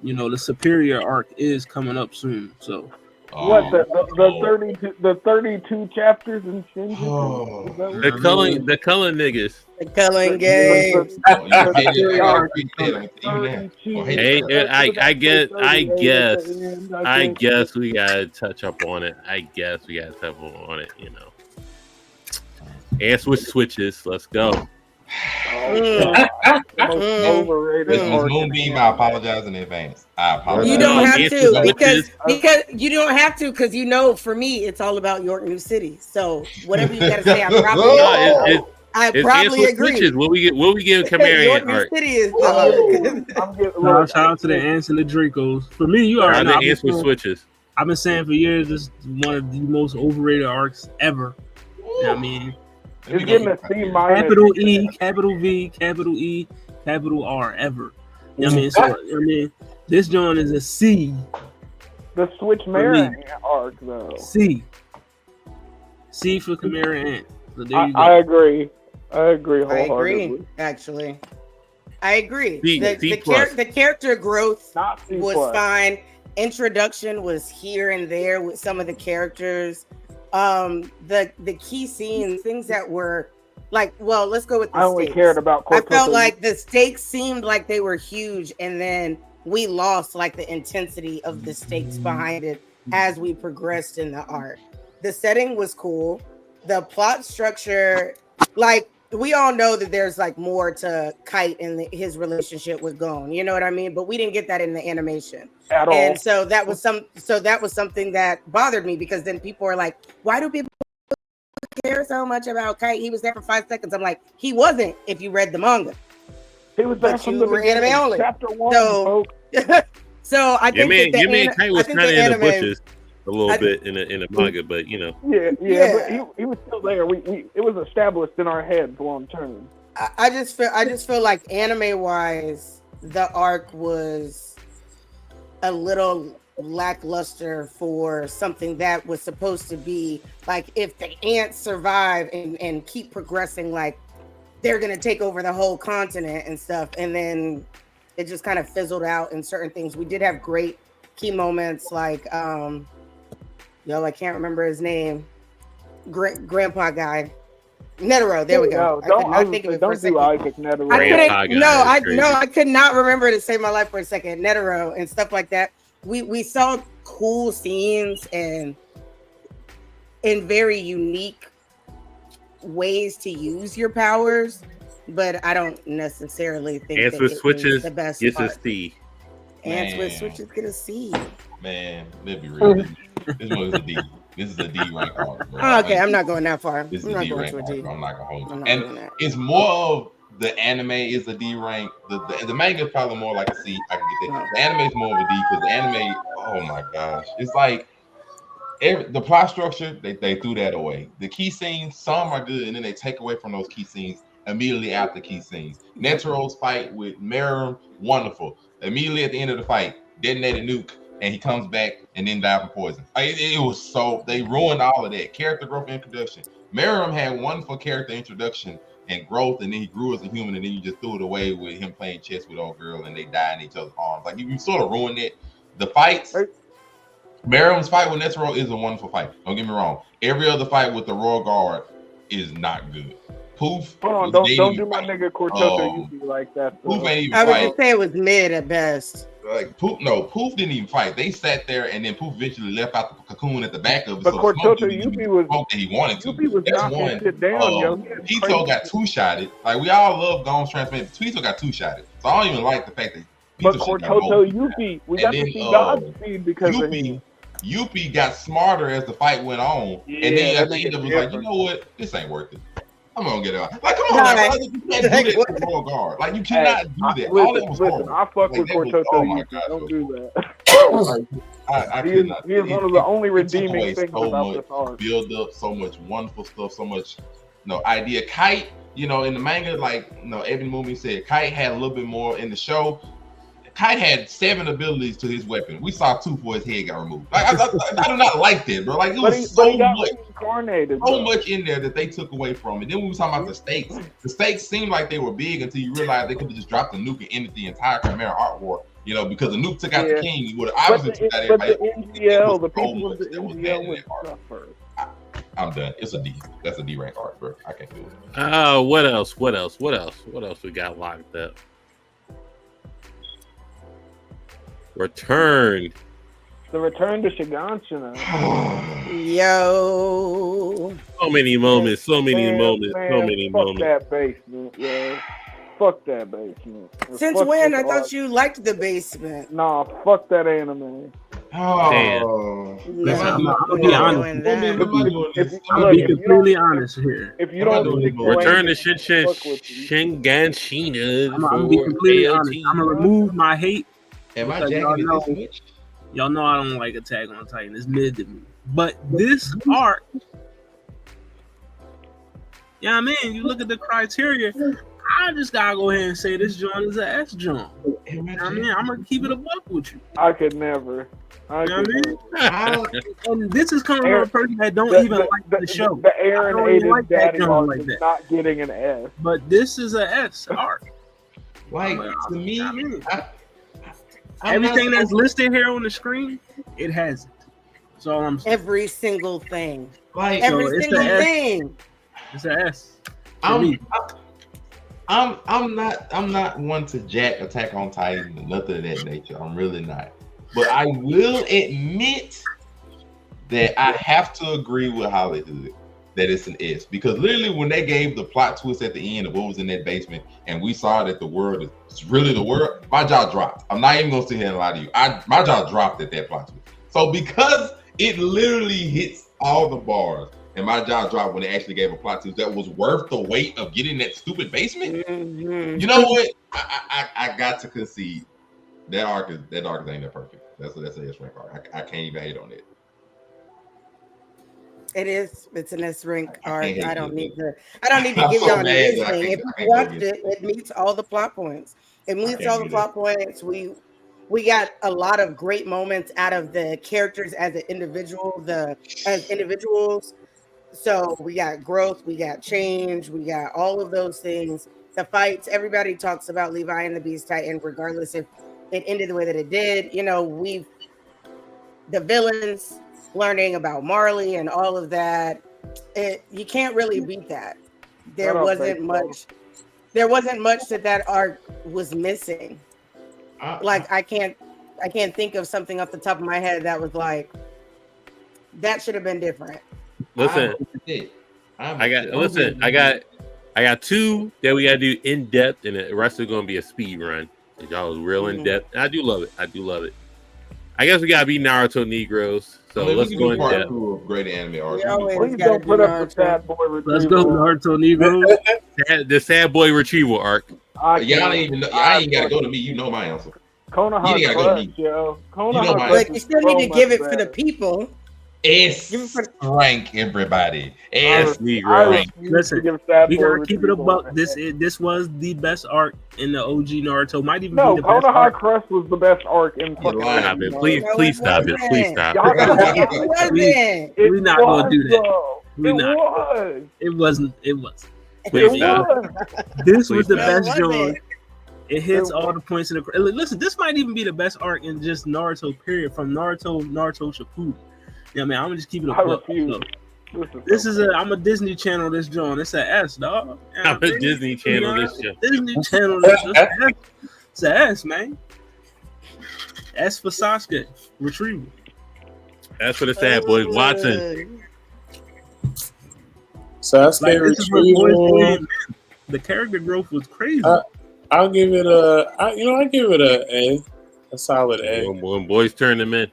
the superior arc is coming up soon. So. What the 32 chapters in Shinjuku? The culling niggas. The culling games. I guess we gotta touch up on it. And switches. Let's go. most overrated Miss arc. Moonbeam, I apologize in advance. I apologize. You don't have to Switches. because you don't have to because for me it's all about York New City. So whatever you got to say, I probably agree. Switches. What we give Chimera York New art? City is. Shout out to the Ants and the Dracos. For me, you already know. The Ants with switches. I've been saying for years this is one of the most overrated arcs ever. You know what I mean? It's getting a C minus. Capital E, capital V, capital E, capital R ever. You know what I mean? So this joint is a C. The Switch Mara arc though. C for Chimera Ant. So there you go. I agree wholeheartedly. I agree, actually. I agree. C The character growth C+. was fine. Introduction was here and there with some of the characters. The key scenes, things that were like, well, let's go with the I only stakes. cared about I felt like the stakes seemed like they were huge, and then we lost like the intensity of the stakes behind it as we progressed in the arc. The setting was cool. The plot structure, like, we all know that there's like more to Kite and his relationship with Gon, you know what I mean? But we didn't get that in the animation at all. And so that was something that bothered me, because then people are like, why do people care so much about Kite? He was there for 5 seconds. I'm like, he wasn't if you read the manga. He was there from the beginning, anime only. Chapter 1. So I think Kite was kind of in the bushes a little bit in the manga, but you know. Yeah. But he was still there. It was established in our heads long term. I just feel like anime wise, the arc was a little lackluster for something that was supposed to be like, if the ants survive and keep progressing, like they're gonna take over the whole continent and stuff, and then it just kind of fizzled out in certain things. We did have great key moments, like I can't remember his name, grandpa guy, Netero. There we go. Don't do Isaac Netero. I could not remember to save my life for a second. Netero and stuff like that. We saw cool scenes and in very unique ways to use your powers, but I don't necessarily think Ants with switches the best gets part. a C. Ants with switches get a C. Man, let's be real. This one is a D. This is a D rank arc, bro. Oh, okay, I'm not going that far. This is I'm a not D going rank to a arc. D. I'm not gonna hold I'm you. not And doing that. it's more of the anime is a D rank. The manga is probably more like a C. I can get that. The anime is more of a D because the anime, oh my gosh, it's like the plot structure, they threw that away. The key scenes, some are good, and then they take away from those key scenes immediately after key scenes. Netero's fight with Meruem, wonderful. Immediately at the end of the fight, detonate a nuke, and he comes back and then die from poison. It was so, they ruined all of that. Character growth introduction. Meruem had wonderful character introduction and growth, and then he grew as a human, and then you just threw it away with him playing chess with old girl, and they die in each other's arms. Like, you sort of ruined it. The fights, Meruem's fight with Netero is a wonderful fight. Don't get me wrong. Every other fight with the Royal Guard is not good. Poof. Hold on, don't do my nigga Cortoto Yuki like that. Poof ain't even I would fight. just say it was mid at best. Like Poof didn't even fight. They sat there, and then Poof eventually left out the cocoon at the back of it. But Cortoto Yuki was that he wanted to. Yuki was knocking shit down, yo. Pito got two-shotted. Like, we all love Gon's transformation. Pito got two-shotted. So I don't even like the fact that But Cortoto Yuki, we got to see Godspeed because of him. Yuppie got smarter as the fight went on, and then at the end it was like, you know what, this ain't worth it. I'm gonna get out. Like, come on, like, you can't do that to the Royal Guard. Like, you cannot do that. All that was horrible. I fuck with Cortoto. Oh my God, don't do that. I could not. He is one of the only redeeming things so about much this art. Build up, so much wonderful stuff, so much, idea. Kite, in the manga, like, Evan Movie said, Kite had a little bit more in the show. Kite had 7 abilities to his weapon. We saw 2 before his head got removed. Like, I do not like that, bro. Like, it was so much in there that they took away from it. Then we were talking about the stakes seemed like they were big until you realized they could have just dropped the nuke and ended the entire Chimera art war. Because the nuke took out the king. He would have obviously took out everybody. But the NGL, the people of the NGL would suffer. I'm done. It's a D. That's a D rank art, bro. I can't do it. What else? What else we got locked up? Return. The return to Shiganshina. Yo. So many moments. Man, fuck that basement, yo. fuck that basement. Since Fuck when? this I thought arc. you liked the basement. Nah, fuck that anime. Oh, Listen, I'm No, gonna we're be not honest. doing that. Am I doing this? I'm Am I gonna be doing this? completely honest here. If you I'm not don't doing stick this. to Return to Lane, Shinshin fuck with you. Shinganshina I'm gonna be for completely honest. AOT. I'm gonna remove my hate Am I because jacking it this much? y'all know I don't like Attack on Titan. It's mid to me. But this arc, yeah, I mean, you look at the criteria. I just gotta go ahead and say this joint is an S joint. I mean, I'm gonna keep it a buck with you. I could never. You know what I mean? And this is coming from a person that don't even like the show. The I Aaron don't even hated like that daddy joint arc like is that. not getting an S. But this is a S arc. Like, to me, I mean, I'm everything not- that's listed here on the screen, it has it. That's all I'm saying. Every single thing. like, Every it's single a S. thing. It's a S. For me. I'm not one to jack Attack on Titan or nothing of that nature. I'm really not. But I will admit that I have to agree with Hollywood that it's an S, because literally when they gave the plot twist at the end of what was in that basement and we saw that the world is really the world, my jaw dropped. I'm not even gonna sit here and lie to you. My jaw dropped at that plot twist. So because it literally hits all the bars and my jaw dropped when they actually gave a plot twist that was worth the weight of getting that stupid basement. Mhm. You know what? I got to concede that arc ain't that perfect. That's a S rank arc. I can't even hate on it. It is. It's an S rank arc. hate I don't it. need to I'm give so y'all mad anything. that I If can't you watched do it, it meets all the plot points. It meets can't all the do plot points. We got a lot of great moments out of the characters as individuals. So we got growth, we got change, we got all of those things. The fights, everybody talks about Levi and the Beast Titan, regardless if it ended the way that it did. You know, the villains learning about Marley and all of that. You can't really beat that. There wasn't much that arc was missing. Like I can't think of something off the top of my head that was like that should have been different. Listen, I got two that we gotta do in depth, and the rest is gonna be a speed run. And y'all was real in depth. And I do love it. I guess we gotta be Naruto Negroes. So let's go in depth. Great anime arcs. Please don't put up the sad boy retrieval. Let's go, Naruto Negroes. The sad boy retrieval arc. Y'all ain't gotta go to me. You know my answer. Konoha You ain't gotta go to Crush, me. yo. You know my But you still need to give it for the people. S rank, everybody. S rank. Listen, we gotta keep it a buck. This was the best arc in the OG Naruto. Might even be the best Konoha arc. Crush was the best arc in fucking Stop it. Please stop it. Please stop. We're not gonna do that. It wasn't. Please stop. This was the Please best stop. joint. It hits all the points in the. Listen, this might even be the best arc in just Naruto. Period. From Naruto Shippuden. Yeah, man, I'm gonna just keep it a buck. I'm a Disney Channel. This joint. It's a S, dog. I'm a Disney Channel. This shit. Disney Channel. It's a S, man. S for Sasuke. Retrieval. That's for the sad boys. Watson. Sasuke retrieval. The character growth was crazy. I'll give it a solid A. When boys turn them in.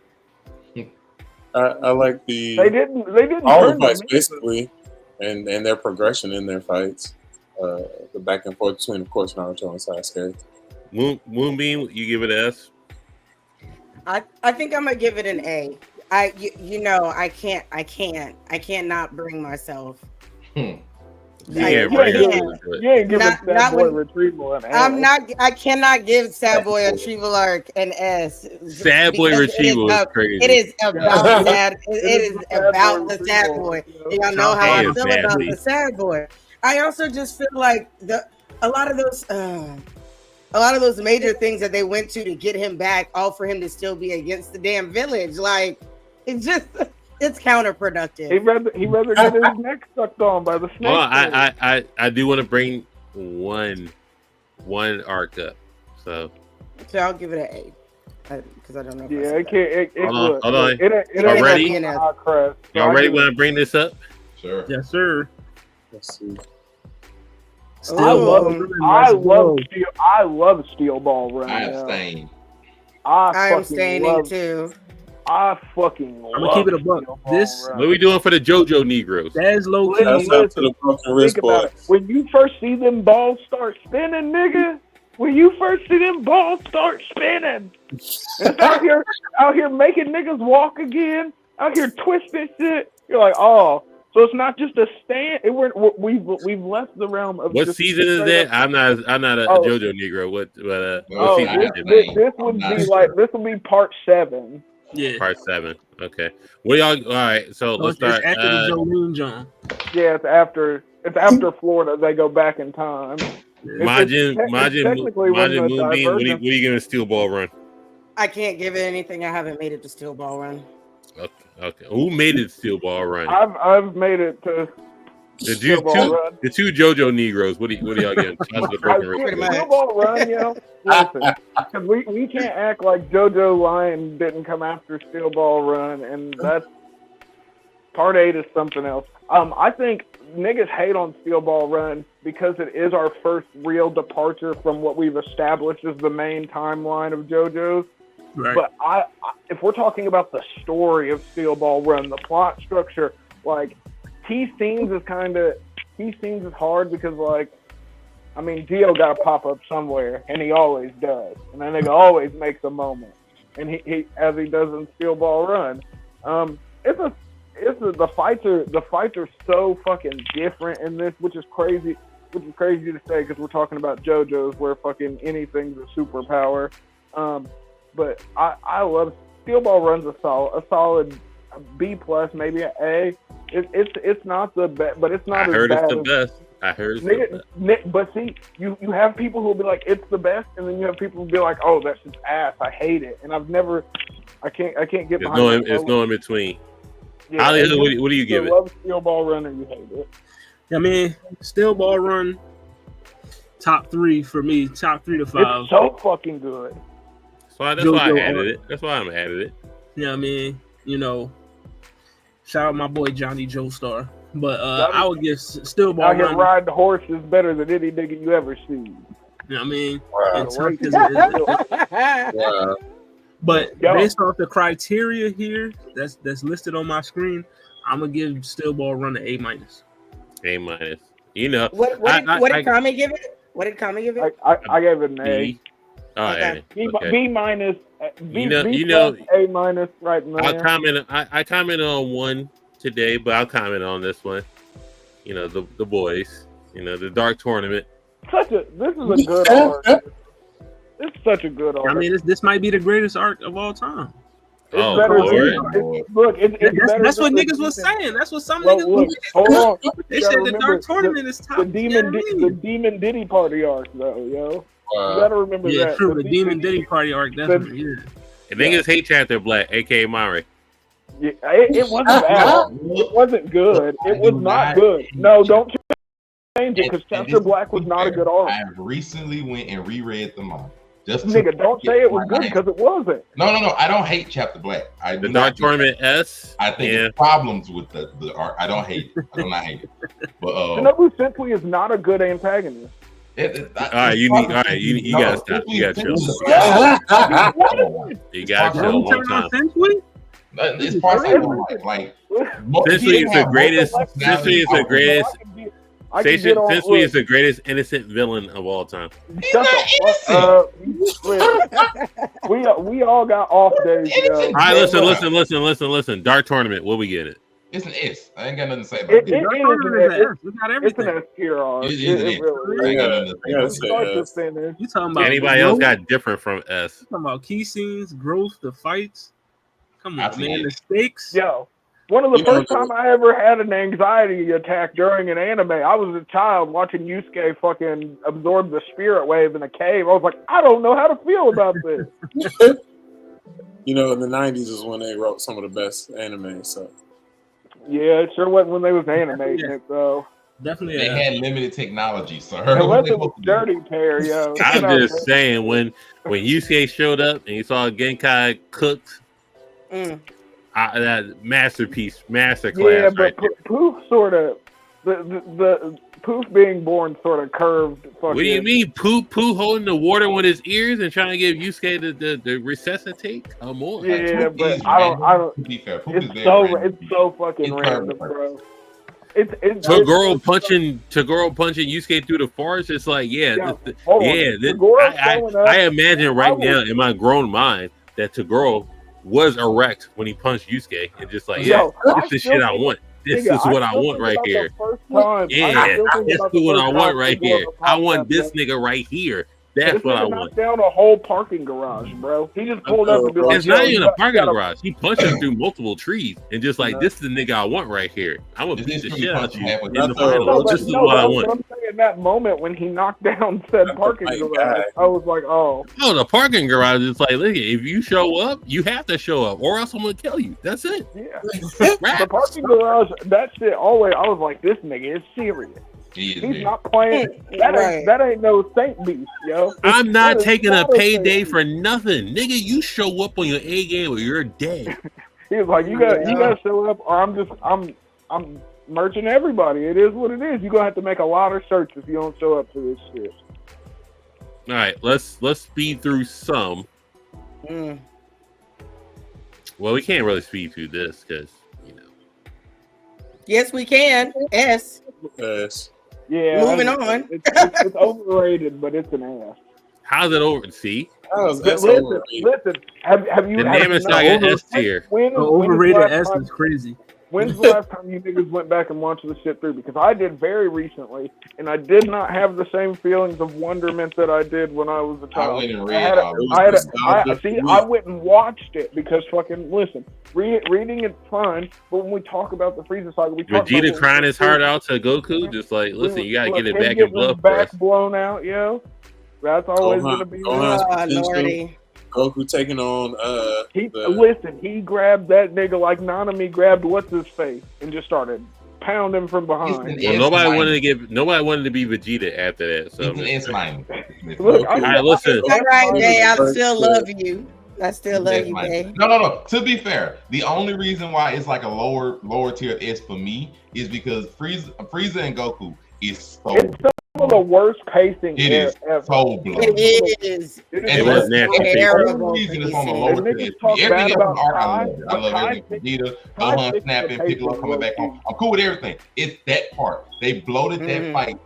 I like the They didn't all turn the fights them in. basically, and their progression in their fights. The back and forth between, of course, Naruto and Sasuke. Moonbeam, you give it an S. I think I'm gonna give it an A. I can't not bring myself. You ain't giving Sad Boy Retrieval an S. I cannot give Sad Boy Retrieval arc an S. Sad Boy Retrieval is crazy. It is about sad. It is about the Sad Boy. Y'all know how I feel about the Sad Boy. I also just feel like a lot of those major things that they went to get him back, all for him to still be against the damn village. Like it's counterproductive. He rather get his neck sucked on by the snake. Well, I do want to bring one arc up. So I'll give it an A because I don't know. Yeah, it can't. Hold on. Y'all ready? Y'all ready when I bring this up? Sure. Yes, sir. Let's see. Steel Ball Run. I love Steel Ball Run. I yo. abstain. I'm abstaining too. I fucking love. I'm gonna keep it a buck. Steel Ball This Run. What are we doing for the JoJo Negroes? that's low key. That's up to the broken wrist Think about it. boys. When you first see them balls start spinning, nigga. When you first see them balls start spinning, it's out here making niggas walk again, out here twisting shit. You're like, oh, so it's not just a stand. We've left the realm of. What just season is straight that? up- I'm not a JoJo Negro. What Oh, season is this it? would I'm be not like sure. this will be part 7. Yeah. Part 7. Okay. What y'all? All right. So So let's it's start. after the Jolene John. Yeah, it's after Florida. They go back in time. Majin technically when the Moonbeam. What are divergence- you giving Steel Ball Run? I can't give it anything. I haven't made it to Steel Ball Run. Okay. Who made it Steel Ball Run? I've made it to Steel Ball Run. The two JoJo Negroes. What do y'all get? Steel Ball Run, yo. Listen, because we can't act like JoJo Lion didn't come after Steel Ball Run, and that's part 8 is something else. I think niggas hate on Steel Ball Run because it is our first real departure from what we've established as the main timeline of JoJo's. Right. But I if we're talking about the story of Steel Ball Run, the plot structure, like key scenes is hard because like, I mean, Gio got to pop up somewhere, and he always does, and that nigga always makes a moment, and he as he does in Steel Ball Run. The fights are so fucking different in this, which is crazy to say because we're talking about JoJo's where fucking anything's a superpower. But I love Steel Ball Run's a solid B plus, maybe an A. It's not the best, but it's not. I heard as it's bad the as, best. I heard it's the best. But see, you have people who'll be like it's the best, and then you have people who'll be like, oh, that's just ass. I hate it, and I can't get behind. There's no in between. Yeah, Hollywood, what do you give you it? love Steel Ball Run or you hate it. I mean, Steel Ball Run, top 3 for me, top 3 to 5. It's so fucking good. So that's why I added it. That's why I'm added it. You know what I mean? You know, shout out my boy Johnny Joestar. But I would give Steel Ball Out here Run. riding the horse is better than any nigga you ever see. You know what I mean? Wow. But based off the criteria here that's listed on my screen, I'm gonna give Steel Ball Run an A minus. A minus. You know What did Kami give it? What did Kami give it? I gave it an A. B. Oh, Okay. okay. B minus. B, You B know, plus, A minus right now. I'll comment. I commented on one today, but I'll comment on this one. You know, the boys. You know, the Dark Tournament. This is a good arc. It's such a good arc. I mean, this might be the greatest arc of all time. Oh, better Lord. Look, it's better That's what than niggas was saying. That's what some Well, niggas look, was hold on. They You said gotta the remember Dark Tournament is top. the Demon Diddy Party arc, though, yo. You gotta remember Yeah, that. true. The Demon Diddy Party arc, definitely. Yeah. And niggas hate Chapter Black, aka Mari. Yeah, it wasn't bad. It wasn't good. It was not good. No, don't change it because Chapter Black was not a good arc. I recently went and reread the manga. Just Nigga, don't say it was good because it wasn't. No. I don't hate Chapter Black. The Dark Tournament S. I think there's problems with the art. I don't hate it. I do not hate it. But Shinobu Senpui is not a good antagonist. You gotta stop. You gotta chill. You gotta chill one time. It's part of like Senpui is the greatest. Senpui is the greatest. Senpui is the greatest innocent villain of all time. Shut the fuck up. We all got off days. All right, listen. Dark Tournament. What we get it? It's an S. I ain't got nothing to say about it. It's an S tier arc. It really is. You talking about anybody else got different from S? You talking about key scenes, growth, the fights? Come on, man. The stakes. Yo, one of the first time I ever had an anxiety attack during an anime, I was a child watching Yusuke fucking absorb the spirit wave in a cave. I was like, I don't know how to feel about this. You know, in the 90s is when they wrote some of the best anime, so. Yeah, it sure wasn't when they was animating it, though. Definitely. They had limited technology, sir. Unless it was Dirty Pair, yo. I'm just saying, when Yusuke showed up and he saw Genkai cooked, that masterpiece, masterclass. Yeah, but right there. Poof sort of the Poof being born sort of curved. What do you mean? Pooh holding the water with his ears and trying to give Yusuke the resuscitate? Come on. Yeah, Poof but is I don't. random, to be fair. Poof is It's very so random. it's so fucking It's random, perfect. bro. It's Toguro punching Yusuke through the forest. It's like, yeah, Yo, hold on. Toguro showing up- I imagine right now in my grown mind that Toguro was erect when he punched Yusuke and just like, yeah, Yo, I this is the still shit I think- want. This nigga, is what I still want think right about the here. first time- Yeah, still think this about is the what I first want time right Toguro here. I popped want up, this yo. nigga right here. That's This what I nigga want. knocked down a whole parking garage, bro. He just pulled up and be like, It's not yo, even you a got- parking you gotta- garage. He punched him through multiple trees and just like, this is the nigga I want right here. I'm gonna beat the shit out of you in the No, final. but, This is no, what I but want. I'm saying that moment when he knocked down said parking garage, I was like, oh. No, the parking garage is like, look, if you show up, you have to show up, or else I'm gonna kill you. That's it. Yeah. The parking garage, that shit always, I was like, this nigga is serious. He's not playing. That ain't no Saint Beast, yo. I'm not That is taking a not Saint payday Beast. for nothing, nigga. You show up on your A game or you're dead. He was like, you gotta show up, or I'm merching everybody. It is what it is. You're gonna have to make a lot of shirts if you don't show up to this shit. All right, let's speed through some. Well, we can't really speed through this because Yes, we can. Yes. Yes. Yeah. Moving on. It's overrated, but it's an ass. how's it over? See, Listen. Have you? The have name you is not- like an S tier. When is- The when is overrated last S time- is crazy. When's the last time you niggas went back and watched this shit through? Because I did very recently, and I did not have the same feelings of wonderment that I did when I was a child. went and read all those. I went and watched it because fucking listen, reading it's fine, but when we talk about the Frieza saga, we talk Vegeta about crying his heart out to Goku, just like, listen, you gotta get it back in blood for us. Back blown out, yo. That's always gonna be. Lordy. Goku taking on Listen, he grabbed that nigga like Nanami grabbed what's his face and just started pounding from behind. Well, nobody wanted to be Vegeta after that. So It's mine. Look, all right, listen. All right, Jay. I still love you. I still love you, Jay. No. To be fair, the only reason why it's like a lower tier S for me is because Frieza and Goku is so. Some of the worst pacing It is ever. so blown. It is. It was nasty. Terrible. The only reason it's on the pacing. lower And tier niggas is talk everything bad else about in art. I Kai, love it. I love but everything. Vegeta, Kai Gohan fixed snapping, the Piccolo pacing coming back low-key. home. I'm cool with everything. It's that part. They bloated that fight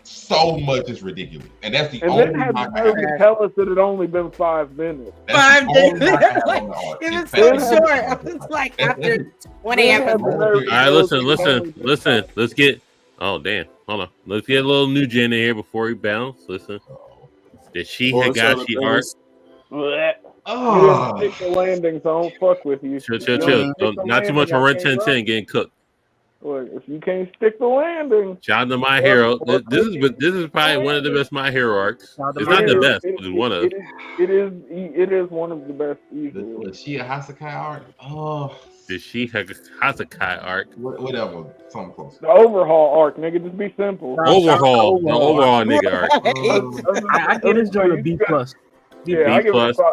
so much, it's ridiculous. And that's the And only then had knock the I nerve have. to tell us that it only been 5 minutes. That's the only days. knock I have on the art. It was It's so that- short. I was like after 20 episodes. All right, listen. Let's get. Oh damn, hold on. Let's get a little new gen in here before we bounce. Listen, the Hagashi art. You didn't stick the landing, so I don't fuck with you. Chill. You don't stick the Not too much on landing, Ren I 10 can't 10 getting cooked. Look, if you can't stick the landing, Shout out to My Hero. This is probably one of the best My Hero arcs. It's not the best, but it's one of. it is one of the best easily. The Shia Hasakai art. Oh, The Hasakai arc. Whatever. Something close. The overhaul arc, nigga, just be simple. Overhaul. The overall nigga arc. I get this joint a B plus. Yeah, I give it a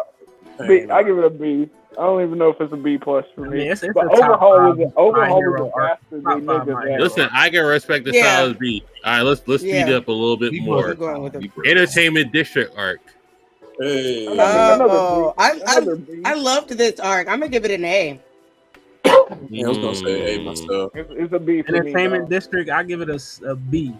B. I give it a B. I don't even know if it's a B plus for me. It's but a top overhaul was My Hero a arc. bastard. Top they five niggas My had. Hero. Listen, I can respect the style as B. All right, let's speed up a little bit more. Entertainment District arc. Hey. Oh, I loved this arc. I'm gonna give it an A. Yeah, I was gonna say A myself. It's a B for Entertainment me. District, I give it a B.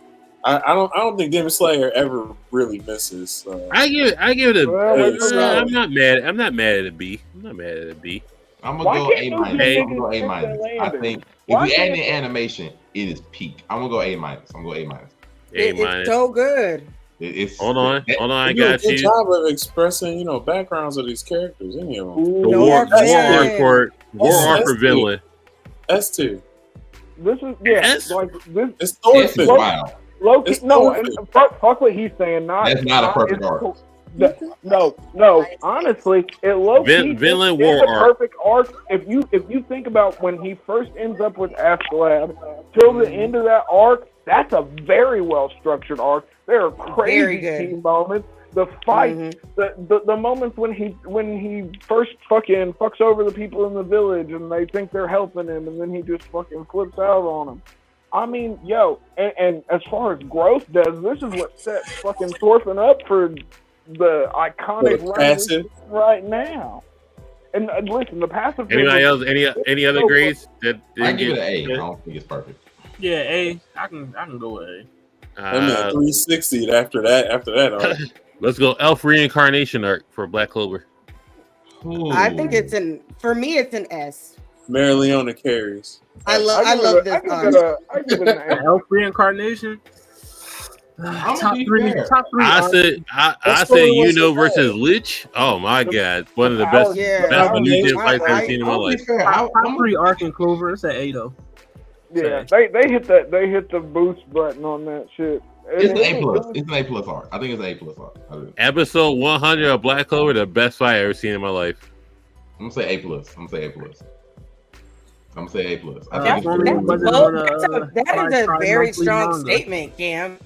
I don't think Demon Slayer ever really misses. I give it a. Well, I'm not mad. I'm not mad at a B. I'm not mad at a B. I'm Why gonna go can't A those minus. niggas I'm gonna go A stick minus. the I landing? think if Why we add can't- in animation, it is peak. I'm gonna go A minus. I'm gonna go A minus. A minus. It's so good. It's Hold on. I They do a got good you. job of expressing, backgrounds of these characters. Any of them. The war arc for villain. S2. This is like this. It's Thorfinn. Wow. Low-key, It's no, Thorfinn. and fuck what he's saying. That's not a perfect arc. No. Honestly, it low key. Villain it's war a arc. perfect arc. If you think about when he first ends up with Astrolab till the end of that arc, that's a very well structured arc. There are Very crazy good. team moments. The fight, the moments when he first fucking fucks over the people in the village and they think they're helping him, and then he just fucking flips out on them. I mean, yo, and as far as growth does, this is what sets fucking Thorfinn up for the iconic passive right now. And listen, the passive. Anybody else? Any other grades that I didn't give it get? an A. I don't think it's perfect. Yeah, A. I can go with A. I mean, 360 after that arc. Let's go Elf Reincarnation arc for Black Clover. I think it's for me, it's an S. Mary Leona carries. I love this arc. I give it an A. Elf Reincarnation. Top three. I said Yuno versus Lich. Oh my god, one of the best new gen fights I've ever seen in my life. Top 3 arc in Clover. It's an A though. Yeah, they hit the boost button on that shit. It's an A plus. It's an A plus arc. I think it's an A plus arc. Episode 100 of Black Clover, the best fight I've ever seen in my life. I'm gonna say A plus. I'm gonna say A plus. I think that is a very strong statement, Cam.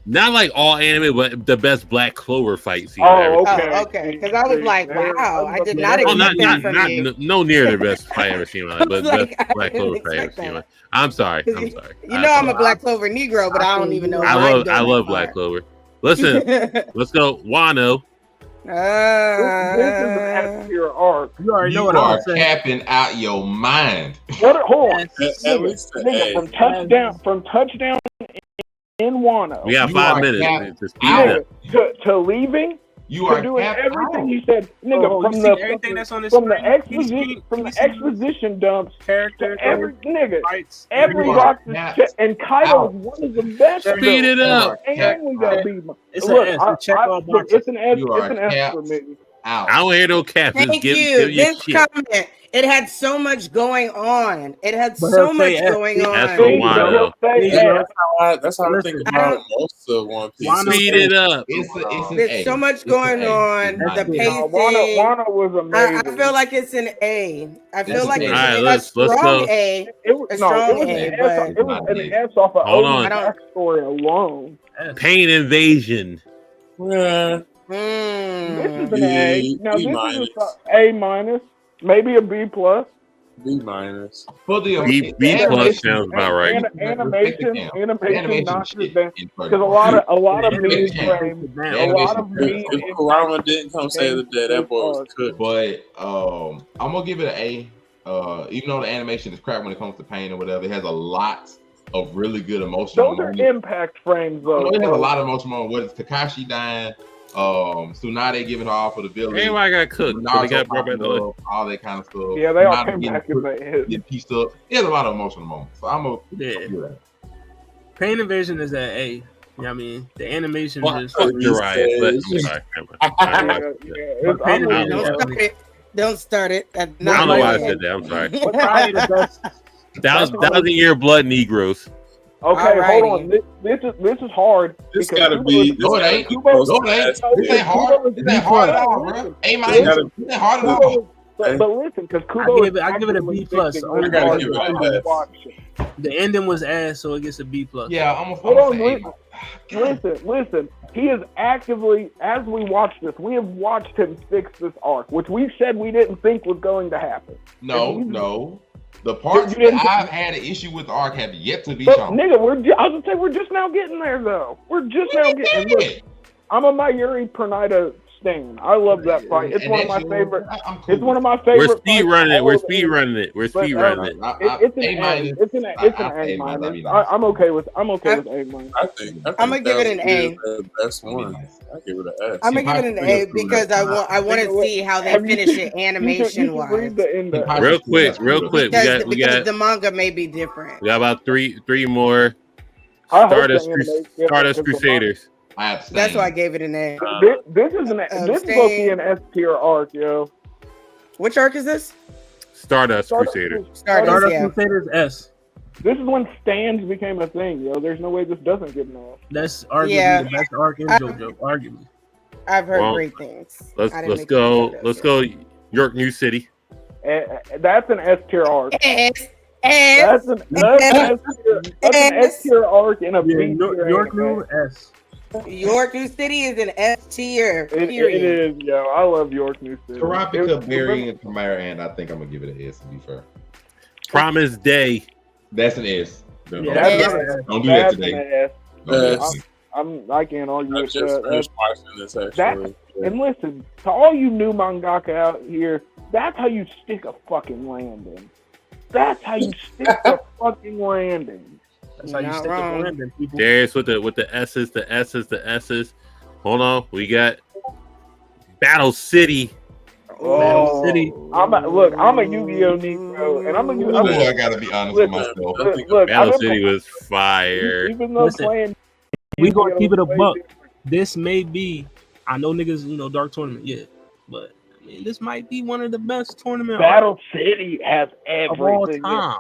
Not like all anime, but the best Black Clover fight scene. Okay. Because I was like, wow, I did not expect that from you. No near the best fight I've ever seen in my life, but best Black Clover fight I've ever seen in my life. I'm sorry. You know I'm a Black Clover Negro, but I don't even know. I love Black Clover. Listen, let's go Wano. This is an S-tier arc. You already know you what are I'm saying. capping out your mind. Hold on. At least an A. From touchdown in Wano. We got 5 minutes to speed up. To leaving. You are doing everything out. he said, nigga. From the exposition dumps, character, every nigga, fights, every rock, and Kaido is one of the best. Speed it up. And we got beat. It's an S. Check all boxes. It's an S. It's an S for me. Out. I don't hear no caps. Thank Give you. your This shit. comment, it had so much going on. It had so much going on. That's for Wano. That's how I think about most of One Piece. Speed it up. There's so much going on. The pacing. Wano was amazing. I feel like it's an A. I feel like it's a strong A. It was an S off of Hold on. backstory alone. Pain Invasion. Yeah. This is an A. Now B this minus. is A minus, maybe a B plus. B minus. For the B plus sounds about right. Animation knocks it down because a lot of me frames, a lot of me. If Kurama didn't come save the day, that boy was good. But I'm gonna give it an A. Even though the animation is crap when it comes to pain or whatever, it has a lot of really good emotional. Those are impact frames, though. It has a lot of emotional. What is Kakashi dying? Tsunade giving her off for the village. Everybody got cooked. So they got brought back to all that kind of stuff. Yeah, they all came back in the head. Getting pieced up. It has a lot of emotional moments. So I'm a Pain Invasion is at A. You know what I mean? The animation is you're right. But I'm sorry. Don't start it. I don't know why I said that. I'm sorry. Thousand-year blood Negroes. Okay, hold on. This is hard. This gotta be. This ain't hard. This ain't hard at all, bro. A minus. This ain't hard at all. But listen, because Kudo, I give it a B plus. The ending was ass, so it gets a B plus. Yeah, almost. Hold on, listen. He is actively, as we watch this, we have watched him fix this arc, which we said we didn't think was going to happen. No. The parts that I've had an issue with the arc have yet to be shown. Nigga, I was gonna say we're just now getting there though. We're just now getting there. I'm a Mayuri Pernida stan. I love that fight. It's one of my favorite. It's one of my favorite. We're speed running it. We're speed running it. It's an A. It's an A minus. I'm okay with A minus. I think I'm gonna give it an A. The best one. I give it an S. I'm gonna give it an A because I want to see how they finish it animation wise. Real quick. Because the manga may be different. We got about three more. Stardust Crusaders. That's why I gave it an A. This is supposed to be an S tier arc, yo. Which arc is this? Stardust Crusaders. Stardust Crusaders S. This is when stands became a thing, yo. There's no way this doesn't get an S. That's arguably the best arc in JoJo. Arguably. I've heard great things. Let's go. York New City. That's an S tier arc. That's an S tier arc in a B tier. York New S. York New City is an S tier. It is, yo. I love York New City. Karapika, Barry, and Chimera, and I think I'm gonna give it an S to be fair. Promise Day. That's an S. Don't, Yeah, don't do that today. Don't do that Yes. today. I can't argue I with just that. finished watching this actually. And listen, to all you new mangaka out here, that's how you stick a fucking landing. That's how you stick a fucking landing. That's how you Not stick wrong. the landing, people. There's with the S's. Hold on, we got Battle City. Battle City. I'm a Yu-Gi-Oh! Negro, and I'm a Ooh, I gotta be honest with myself. Look, Battle City was fire. Even though Listen, playing We gonna keep it a Yu-Gi-Oh! buck. way different. This may be, I know niggas, dark tournament, yeah, but I mean, this might be one of the best tournament Battle City has of all everything. time.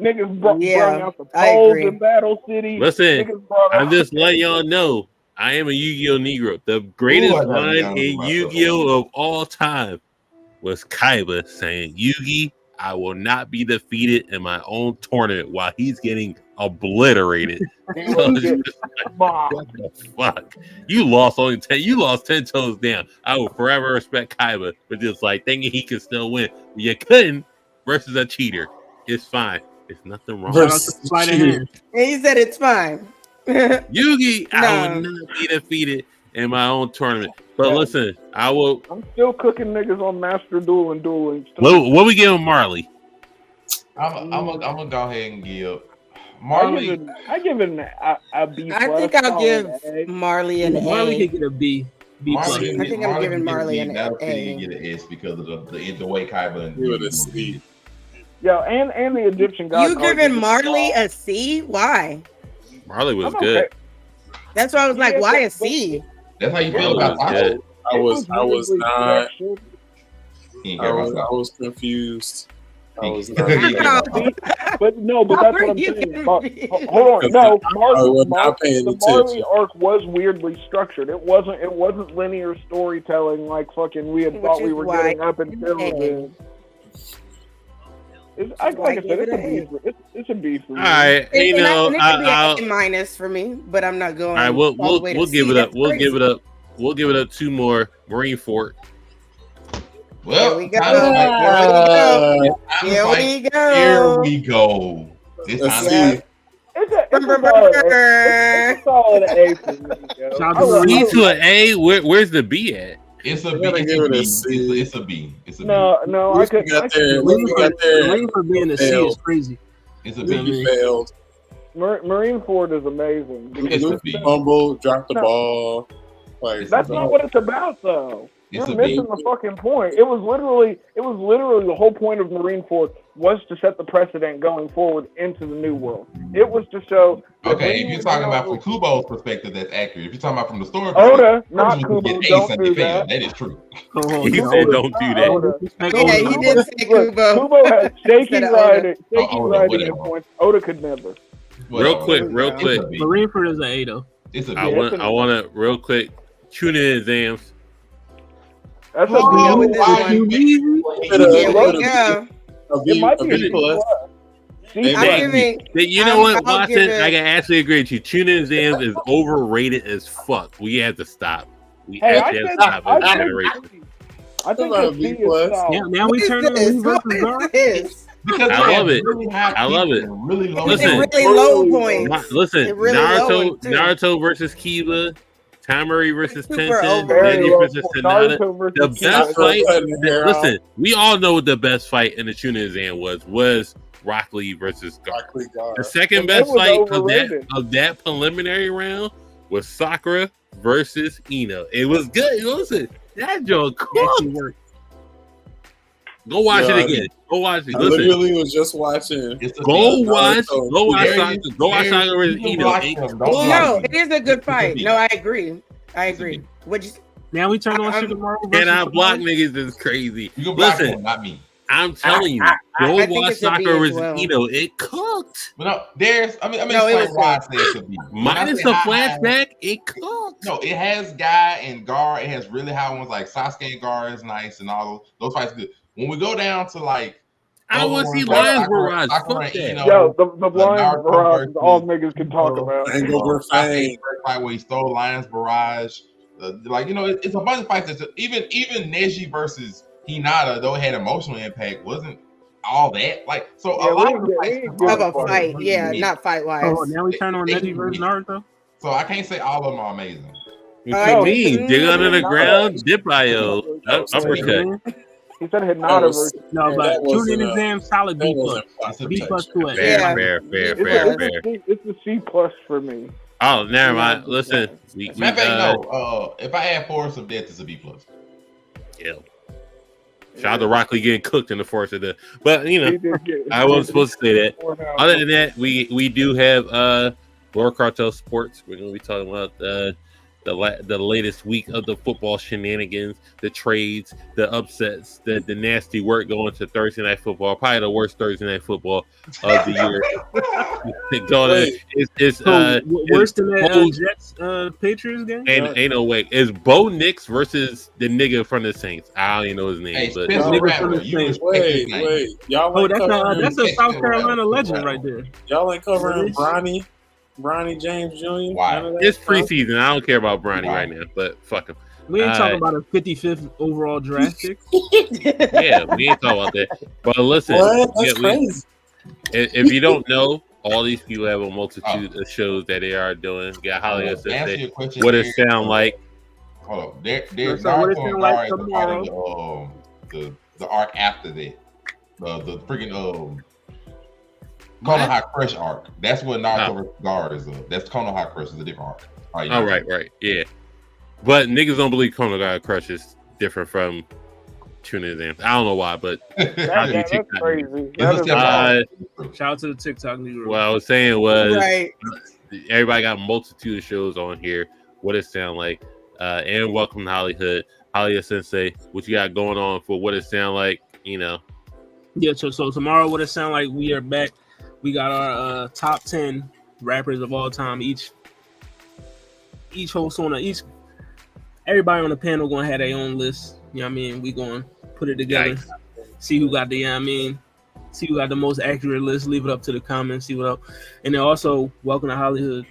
Niggas brought out the I polls agree. in Battle City. Listen, Niggas brought I'm out- just letting y'all know I am a Yu-Gi-Oh! Negro. The greatest Ooh, I gotta be line honest in with myself. Yu-Gi-Oh! Of all time was Kaiba saying, Yugi, I will not be defeated in my own tournament while he's getting obliterated. So it's just like, what the fuck? You lost 10 toes down. I will forever respect Kaiba, but just like thinking he can still win. You couldn't versus a cheater. It's fine. There's nothing wrong. Shout out to Sleight of Hand. And he said it's fine. Yugi, I No. will not be defeated in my own tournament. But listen, I will. I'm still cooking niggas on Master Duel and Dueling. What we giving Marley? I'm gonna go ahead and give I Marley. give it a B+. I think I'll give A. Marley an Marley A. could get a B. B plus. Marley, I think I'm giving can get Marley a an B. Battle A. City can get an S because of the way Kaiba and Give it a C. Yo, and the Egyptian god. You giving Marley a C? Why? Marley was I'm good. okay. That's why I was like, Yeah, why a but- C? That's how you feel Marley about was Taco. good. I was not. He ain't I care was, about I Taco. was confused. I was He not. ain't care about Taco. But no, but How that's are what I'm you saying. gonna be- Hold on, no, I was not paying the Marley attention. arc was weirdly structured. It wasn't linear storytelling like fucking we had Which thought we is were why getting up until it's then. Like I Why said, give it's it a an B. It's a B for me. All right, And, you and know, it could be I'll, an A minus for me, but I'm not going. all right, all the way to we'll give C. it up. That's We'll crazy. give it up. We'll give it up 2 more. Marine Fort. Well, Here we go. time to fight. Here we go. Here we go. It's Let's time see. to It's a solid A for me. Yo. Shout out I to love- C to an A. Where's the B at? It's a I B. gotta It's give a it a B. C. It's a B. It's a B. No, I Luffy could. got there. Marine Luffy got there. for being a C is Failed. crazy. It's a Yeah, B. man. Luffy failed. Marine Ford is amazing. It's a Luffy B. fumbled, dropped the No. ball. Like That's not what it's about, though. It's You're a B. missing the fucking point. It was literally the whole point of Marineford was to set the precedent going forward into the new world. It was to show. that when Okay, if you you're were talking doing about all from Kubo's perspective, that's accurate. If you're talking about from the story Oda, perspective, not Kubo Kubo, get don't ace and do they fail. that. That is true. Oh, He no. said, "Don't do that." Oda. Yeah, he did say Look, Kubo. Kubo has shaky Instead of Oda. riding, Oh, Oda, riding whatever. at points. Oda could never. Real quick, There we real go. quick. It's a B. Marine Fort is an A though. It's a B. I Yeah, want it's I want to real quick tune in exams. That's a Go Oh, with this why one. you Easy. Here we go. It might be a a B B plus. C++. I'm Thank giving- You know what, I'll Watson? give it- I can actually agree with you. Tune in exams is overrated as fuck. We have to stop. We Hey, I actually have said, to stop I this said generation. C. I think About a C B+. is solid. Yeah, now we What turn is on this? Lee What versus is Gar. this? Because I they love have it. really high I love peaks it. and really low Listen. points. Really low points. Listen, It really low Naruto, one, too. Naruto versus Kiba, Tamari versus Super Tenshin, over. Very Neji low versus point. Sonata. Naruto versus The Kiba. best fight. Cutting the hair Listen, we all know what the best fight in the Chunin exam was Rock Lee versus Gar. Rock Lee Gar. The second And best it was fight overrated. of that preliminary round was Sakura versus Ino. It was good. Listen, that joke Actually cooked. worked. Go watch Yeah, it again. Go watch it. I Listen, literally was just watching. It's a go B. watch. Naruto. Go watch. There Sakura. you- Go watch there Sakura versus you can Ino. block It him. Don't cooked. block No, him. it is a good It's a fight. B. No, I agree. I It's a agree. B. Would you? Now we turn on I'm- Sugar versus And I block Tamari. niggas is crazy. You can block Listen, him, not me. I'm telling you, I go think watch it's a B Sakura as versus well. Ino. It cooked. But no, there's. I mean, No, it explain was why I good. say it's a B. When I Minus say the high, flashback, it cooked. No, it has Guy and Gar. It has really high ones like Sasuke and Gar is nice and all those fights good. When we go down to like, I don't want to see other ones like Lions Sakura- Barrage. Sakura Fuck and that. Ino, Yo, the blind Naruto barrage is versus- all niggas can talk about. Hangover Sasuke Fang. first fight where he stole Lions Barrage. Like it's a bunch of fights that even Neji versus Hinata, though it had emotional impact, wasn't all that. Like, so Yeah, a lot we of the ain't fights good Of a for fight, it. yeah, not fight wise. Oh, now we turn on Neji versus Naruto. So I can't say all of them are amazing. What Oh, you I mean? Dig under the No. ground, dip IO, No, uppercut. He said That Hinata was versus. No, that but wasn't tuning a exam solid that B plus. wasn't plot B plus protection. to it. Fair, Yeah. fair, fair, B fair, plus. fair. It's a C plus for me. Oh, never mind. Yeah. Listen, we Matter of fact, no. If I add Forest of Death, it's a B plus. yeah. Shout out to Rock Lee getting cooked in the Force of Death. But you know, He did get- I wasn't supposed to say that. Four now. Other than that, we do have Blerd Cartel Sports. We're gonna be talking about the latest week of the football shenanigans, the trades, the upsets, the nasty work going to Thursday night football. Probably the worst Thursday night football of the year. It's Worse than that Bo, Jets Patriots game. ain't no way. It's Bo Nix versus the nigga from the Saints. I don't even know his name, Hey, but Spencer nigga Rattler, from the you Saints. respect his name. Wait, y'all Oh, ain't that's covering a South Carolina legend right there. y'all ain't covering Really? Bronny James Jr. Why? None of that it's stuff? preseason. I don't care about Bronny Wow. right now, but fuck him. We ain't talking about a 55th overall draft pick. Yeah, we ain't talking about that. But listen, What? That's yeah, crazy. if you don't know, all these people have a multitude of shows that they are doing. You got Hollywood To answer say, your question, what it Derek, sound like. Hold up. There's So what it Naruto sound and like Gara is a part tomorrow? of the arc after that. The freaking Konoha Crush arc. That's what Naruto versus Gara is of. That's Konoha Crush is a different arc. Oh, right, yeah. But niggas don't believe Konoha Crush is different from Tuning Exams. I don't know why, but That's crazy. That is Shout out to the TikTok Negro. what I was saying was Right. everybody got a multitude of shows on here. What it sound like, and welcome to Hollywood Sensei. What you got going on for what it sound like? You know, Yeah, so tomorrow, what it sound like, we are back. We got our top 10 rappers of all time. Each host everybody on the panel gonna have their own list. You know what I mean? We gonna put it together, see who got see who got the most accurate list. Leave it up to the comments, see what else. And then also, welcome to Hollywood.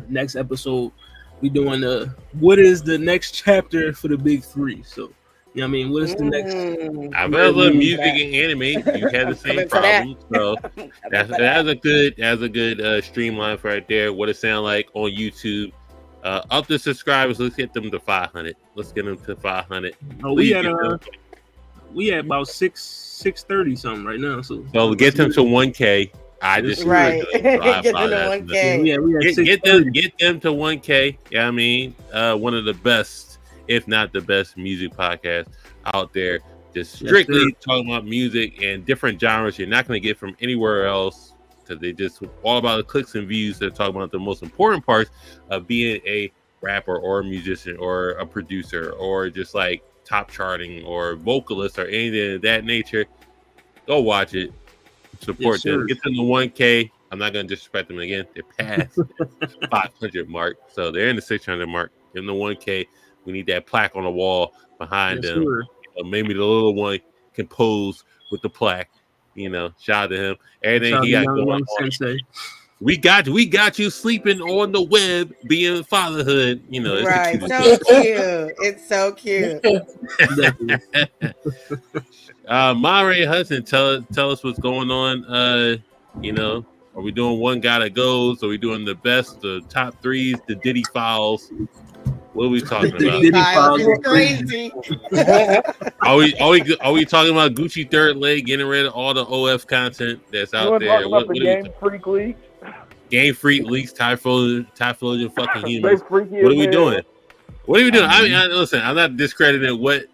Next episode, we doing what is the next chapter for the big three. So, you know what I mean? What is the next? I love music and anime. You had the same problem, so that's a good streamline for right there. What it sound like on YouTube. Up the subscribers. Let's get them to 500. Let's get them to 500. Oh, we had about 630 something right now. So get them to 1K. I just right. Get them to 1K. Yeah, we had get them to 1K. Yeah, I mean, one of the best, if not the best, music podcast out there. Just strictly talking about music and different genres you're not going to get from anywhere else. Because they just all about the clicks and views. They're talking about the most important parts of being a rapper or a musician or a producer or just like top charting or vocalist or anything of that nature. Go watch it. Support them. Get them to 1K. I'm not going to disrespect them again. They're past 500 mark. So they're in the 600 mark. Give them the 1K. We need that plaque on the wall behind them. You know, maybe the little one can pose with the plaque. You know, shout out to him. Everything he got going on. Sensei. We got you sleeping on the web, being fatherhood. You know, it's right? So cute. It's so cute. Monterey Hudson, tell us what's going on. You know, are we doing one guy that goes? Are we doing the best, the top threes, the Diddy files? What are we talking about? Diddy files is crazy. Are we talking about Gucci third leg getting rid of all the OF content that's out there? What Game Freak leaks? Game Freak leaks, Typhlosion fucking humans. What are we doing? What are we doing? I mean, listen, I'm not discrediting what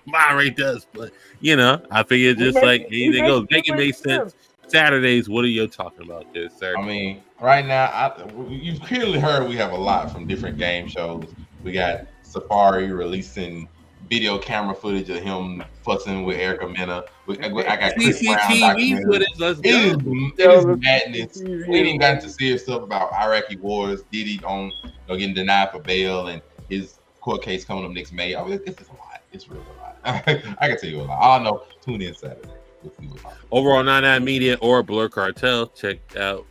Monterey does, but you know, I figure just like anything goes, make it make sense. Saturdays, what are you talking about this, sir? I mean, right now, you've clearly heard we have a lot from different game shows. We got Safari releasing video camera footage of him fussing with Erica Mena. I got Chris CCTV footage. Let's go. It is madness. We didn't got into serious stuff about Iraqi wars, Diddy on getting denied for bail, and his court case coming up next May. I mean, it's a lot. It's really a lot. I can tell you a lot. I'll know. Tune in Saturday. Overall 99 Media or Blerd Cartel. Check out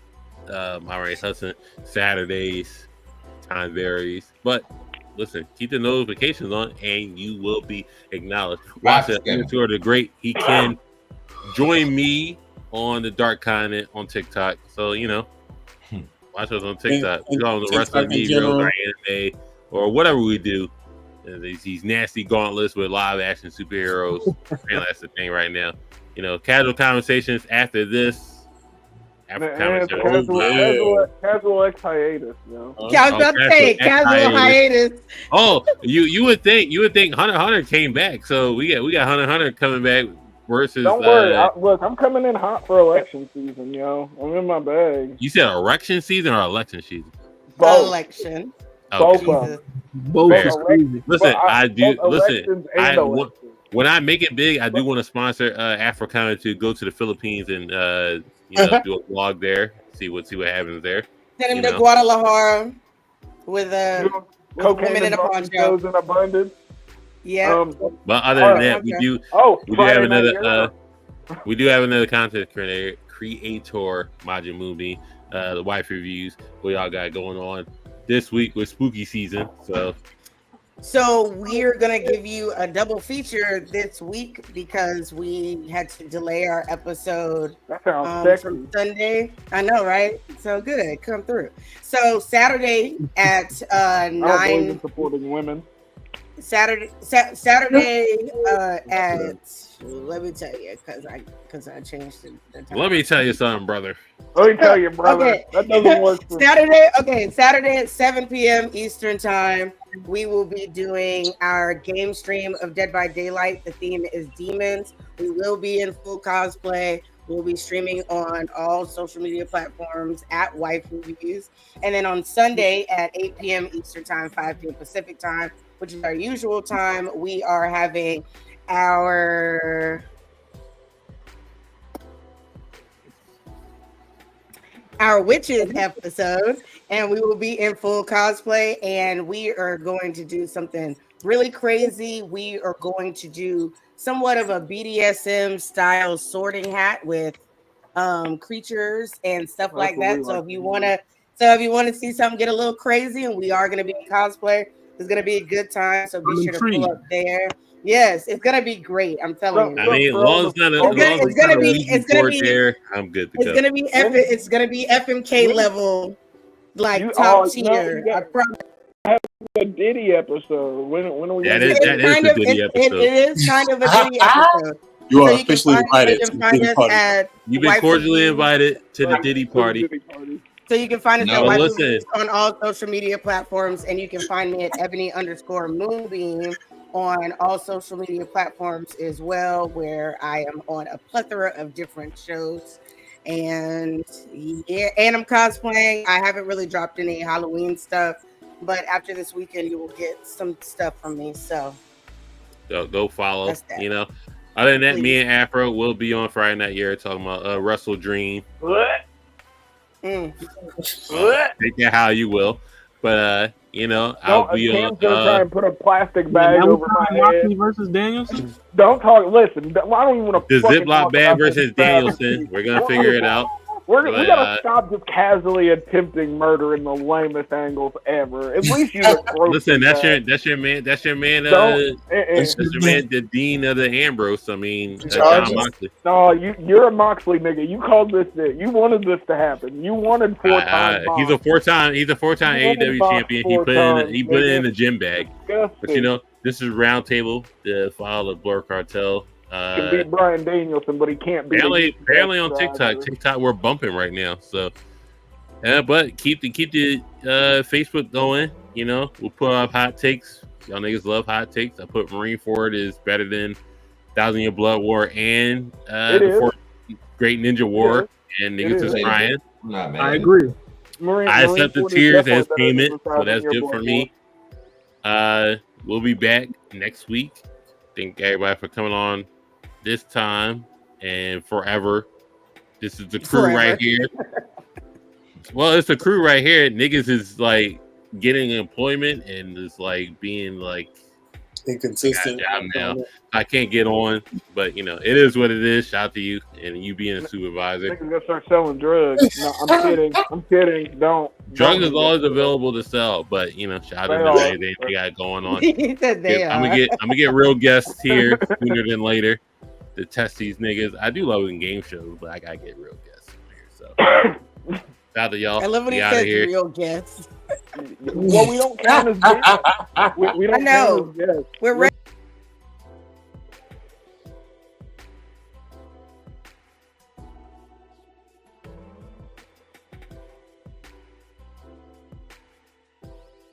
Monterey Hudson Saturdays. Time varies, but listen, keep the notifications on, and you will be acknowledged. Watch it. The great. He can join me on the Dark Continent on TikTok. So watch us on TikTok. We go on the TikTok Wrestling in Negroes general. or anime or whatever we do. These nasty gauntlets with live action superheroes. Man, that's the thing right now. Casual conversations after this. Casual X hiatus, I was about to say casual hiatus. Oh, you would think Hunter came back. So we got Hunter coming back versus. Don't worry. Look, I'm coming in hot for election season, yo. I'm in my bag. You said erection season or election season? Both. Election. Okay. Both of them. Both is crazy. Listen, when I make it big, I do want to sponsor Africana to go to the Philippines and do a vlog there, see what happens there. Send him to Guadalajara with cocaine and ponchos in abundance. Yeah. But other than that, we do have another content creator, Majin Movie, the wife reviews. We all got going on this week with spooky season. So we're gonna give you a double feature this week because we had to delay our episode from Sunday. I know, right? So good, come through. So Saturday at 9. Supporting women. Saturday at, let me tell you, because I changed the time. Let me tell you something, brother. Let me tell you, brother. Okay. That doesn't work. Saturday at 7 p.m. Eastern time, we will be doing our game stream of Dead by Daylight. The theme is demons. We will be in full cosplay. We'll be streaming on all social media platforms at Wife Reviews. And then on Sunday at 8 p.m. Eastern time, 5 p.m. Pacific time, which is our usual time, we are having our witches episode, and we will be in full cosplay, and we are going to do something really crazy. We are going to do somewhat of a BDSM style sorting hat with creatures and stuff like that. So if you want to see something get a little crazy, and we are going to be in cosplay, it's going to be a good time. So be sure to pull up there. Yes, it's gonna be great. I'm telling you. I mean, as long as it's gonna be there, I'm good to go. It's gonna be FMK level, like top tier. I promise. Have a Diddy episode. When are we? That is a Diddy episode. It is kind of a Diddy episode. You are officially invited to the Diddy party. You've been cordially invited to the Diddy party. So you can find us on all social media platforms, and you can find me at Ebony_Moonbeam on all social media platforms as well, where I am on a plethora of different shows. And I'm cosplaying. I haven't really dropped any Halloween stuff, but after this weekend, you will get some stuff from me. So go follow. Other than that, me and Afro will be on Friday Night Year talking about Wrestle Dream. Take that how you will, but I'll be on. Try and put a plastic bag over my head. Versus Danielson. Don't talk. Listen, I don't even want to. The Ziploc bag versus Danielson. We're gonna figure it out. We gotta stop just casually attempting murder in the lamest angles ever. At least you listen. That's your man. That's your man. The dean of the Ambrose. I mean, John Moxley. No, you're a Moxley nigga. You called this it. You wanted this to happen. You wanted 4 times. He's a four-time AEW champion. He put it in the gym bag. But this is Roundtable, the file of Blerd Cartel. Can beat Bryan Danielson, but he can't beat. Apparently on TikTok we're bumping right now. So, but keep the Facebook going. We'll put up hot takes. Y'all niggas love hot takes. I put Marine Ford is better than 1,000 Year Blood War and the Great Ninja War, and niggas is crying. I agree. I accept the tears as payment, so that's good for me. We'll be back next week. Thank everybody for coming on this time and forever. This is the crew right here. Well, it's the crew right here. Niggas is like getting employment and is like being like inconsistent. Now I can't get on, but it is what it is. Shout out to you and you being a supervisor. Niggas gonna start selling drugs. No, I'm kidding. Don't. Drugs is always available to sell, but shout out to everything they got going on. He said they are. I'm gonna get real guests here sooner than later. to test these niggas. I do love it in game shows, but I gotta get real guests on here. So shout out to y'all. I love when he We outta says here. real guests. Well, we don't count as guests. We don't I know. count as guests. We're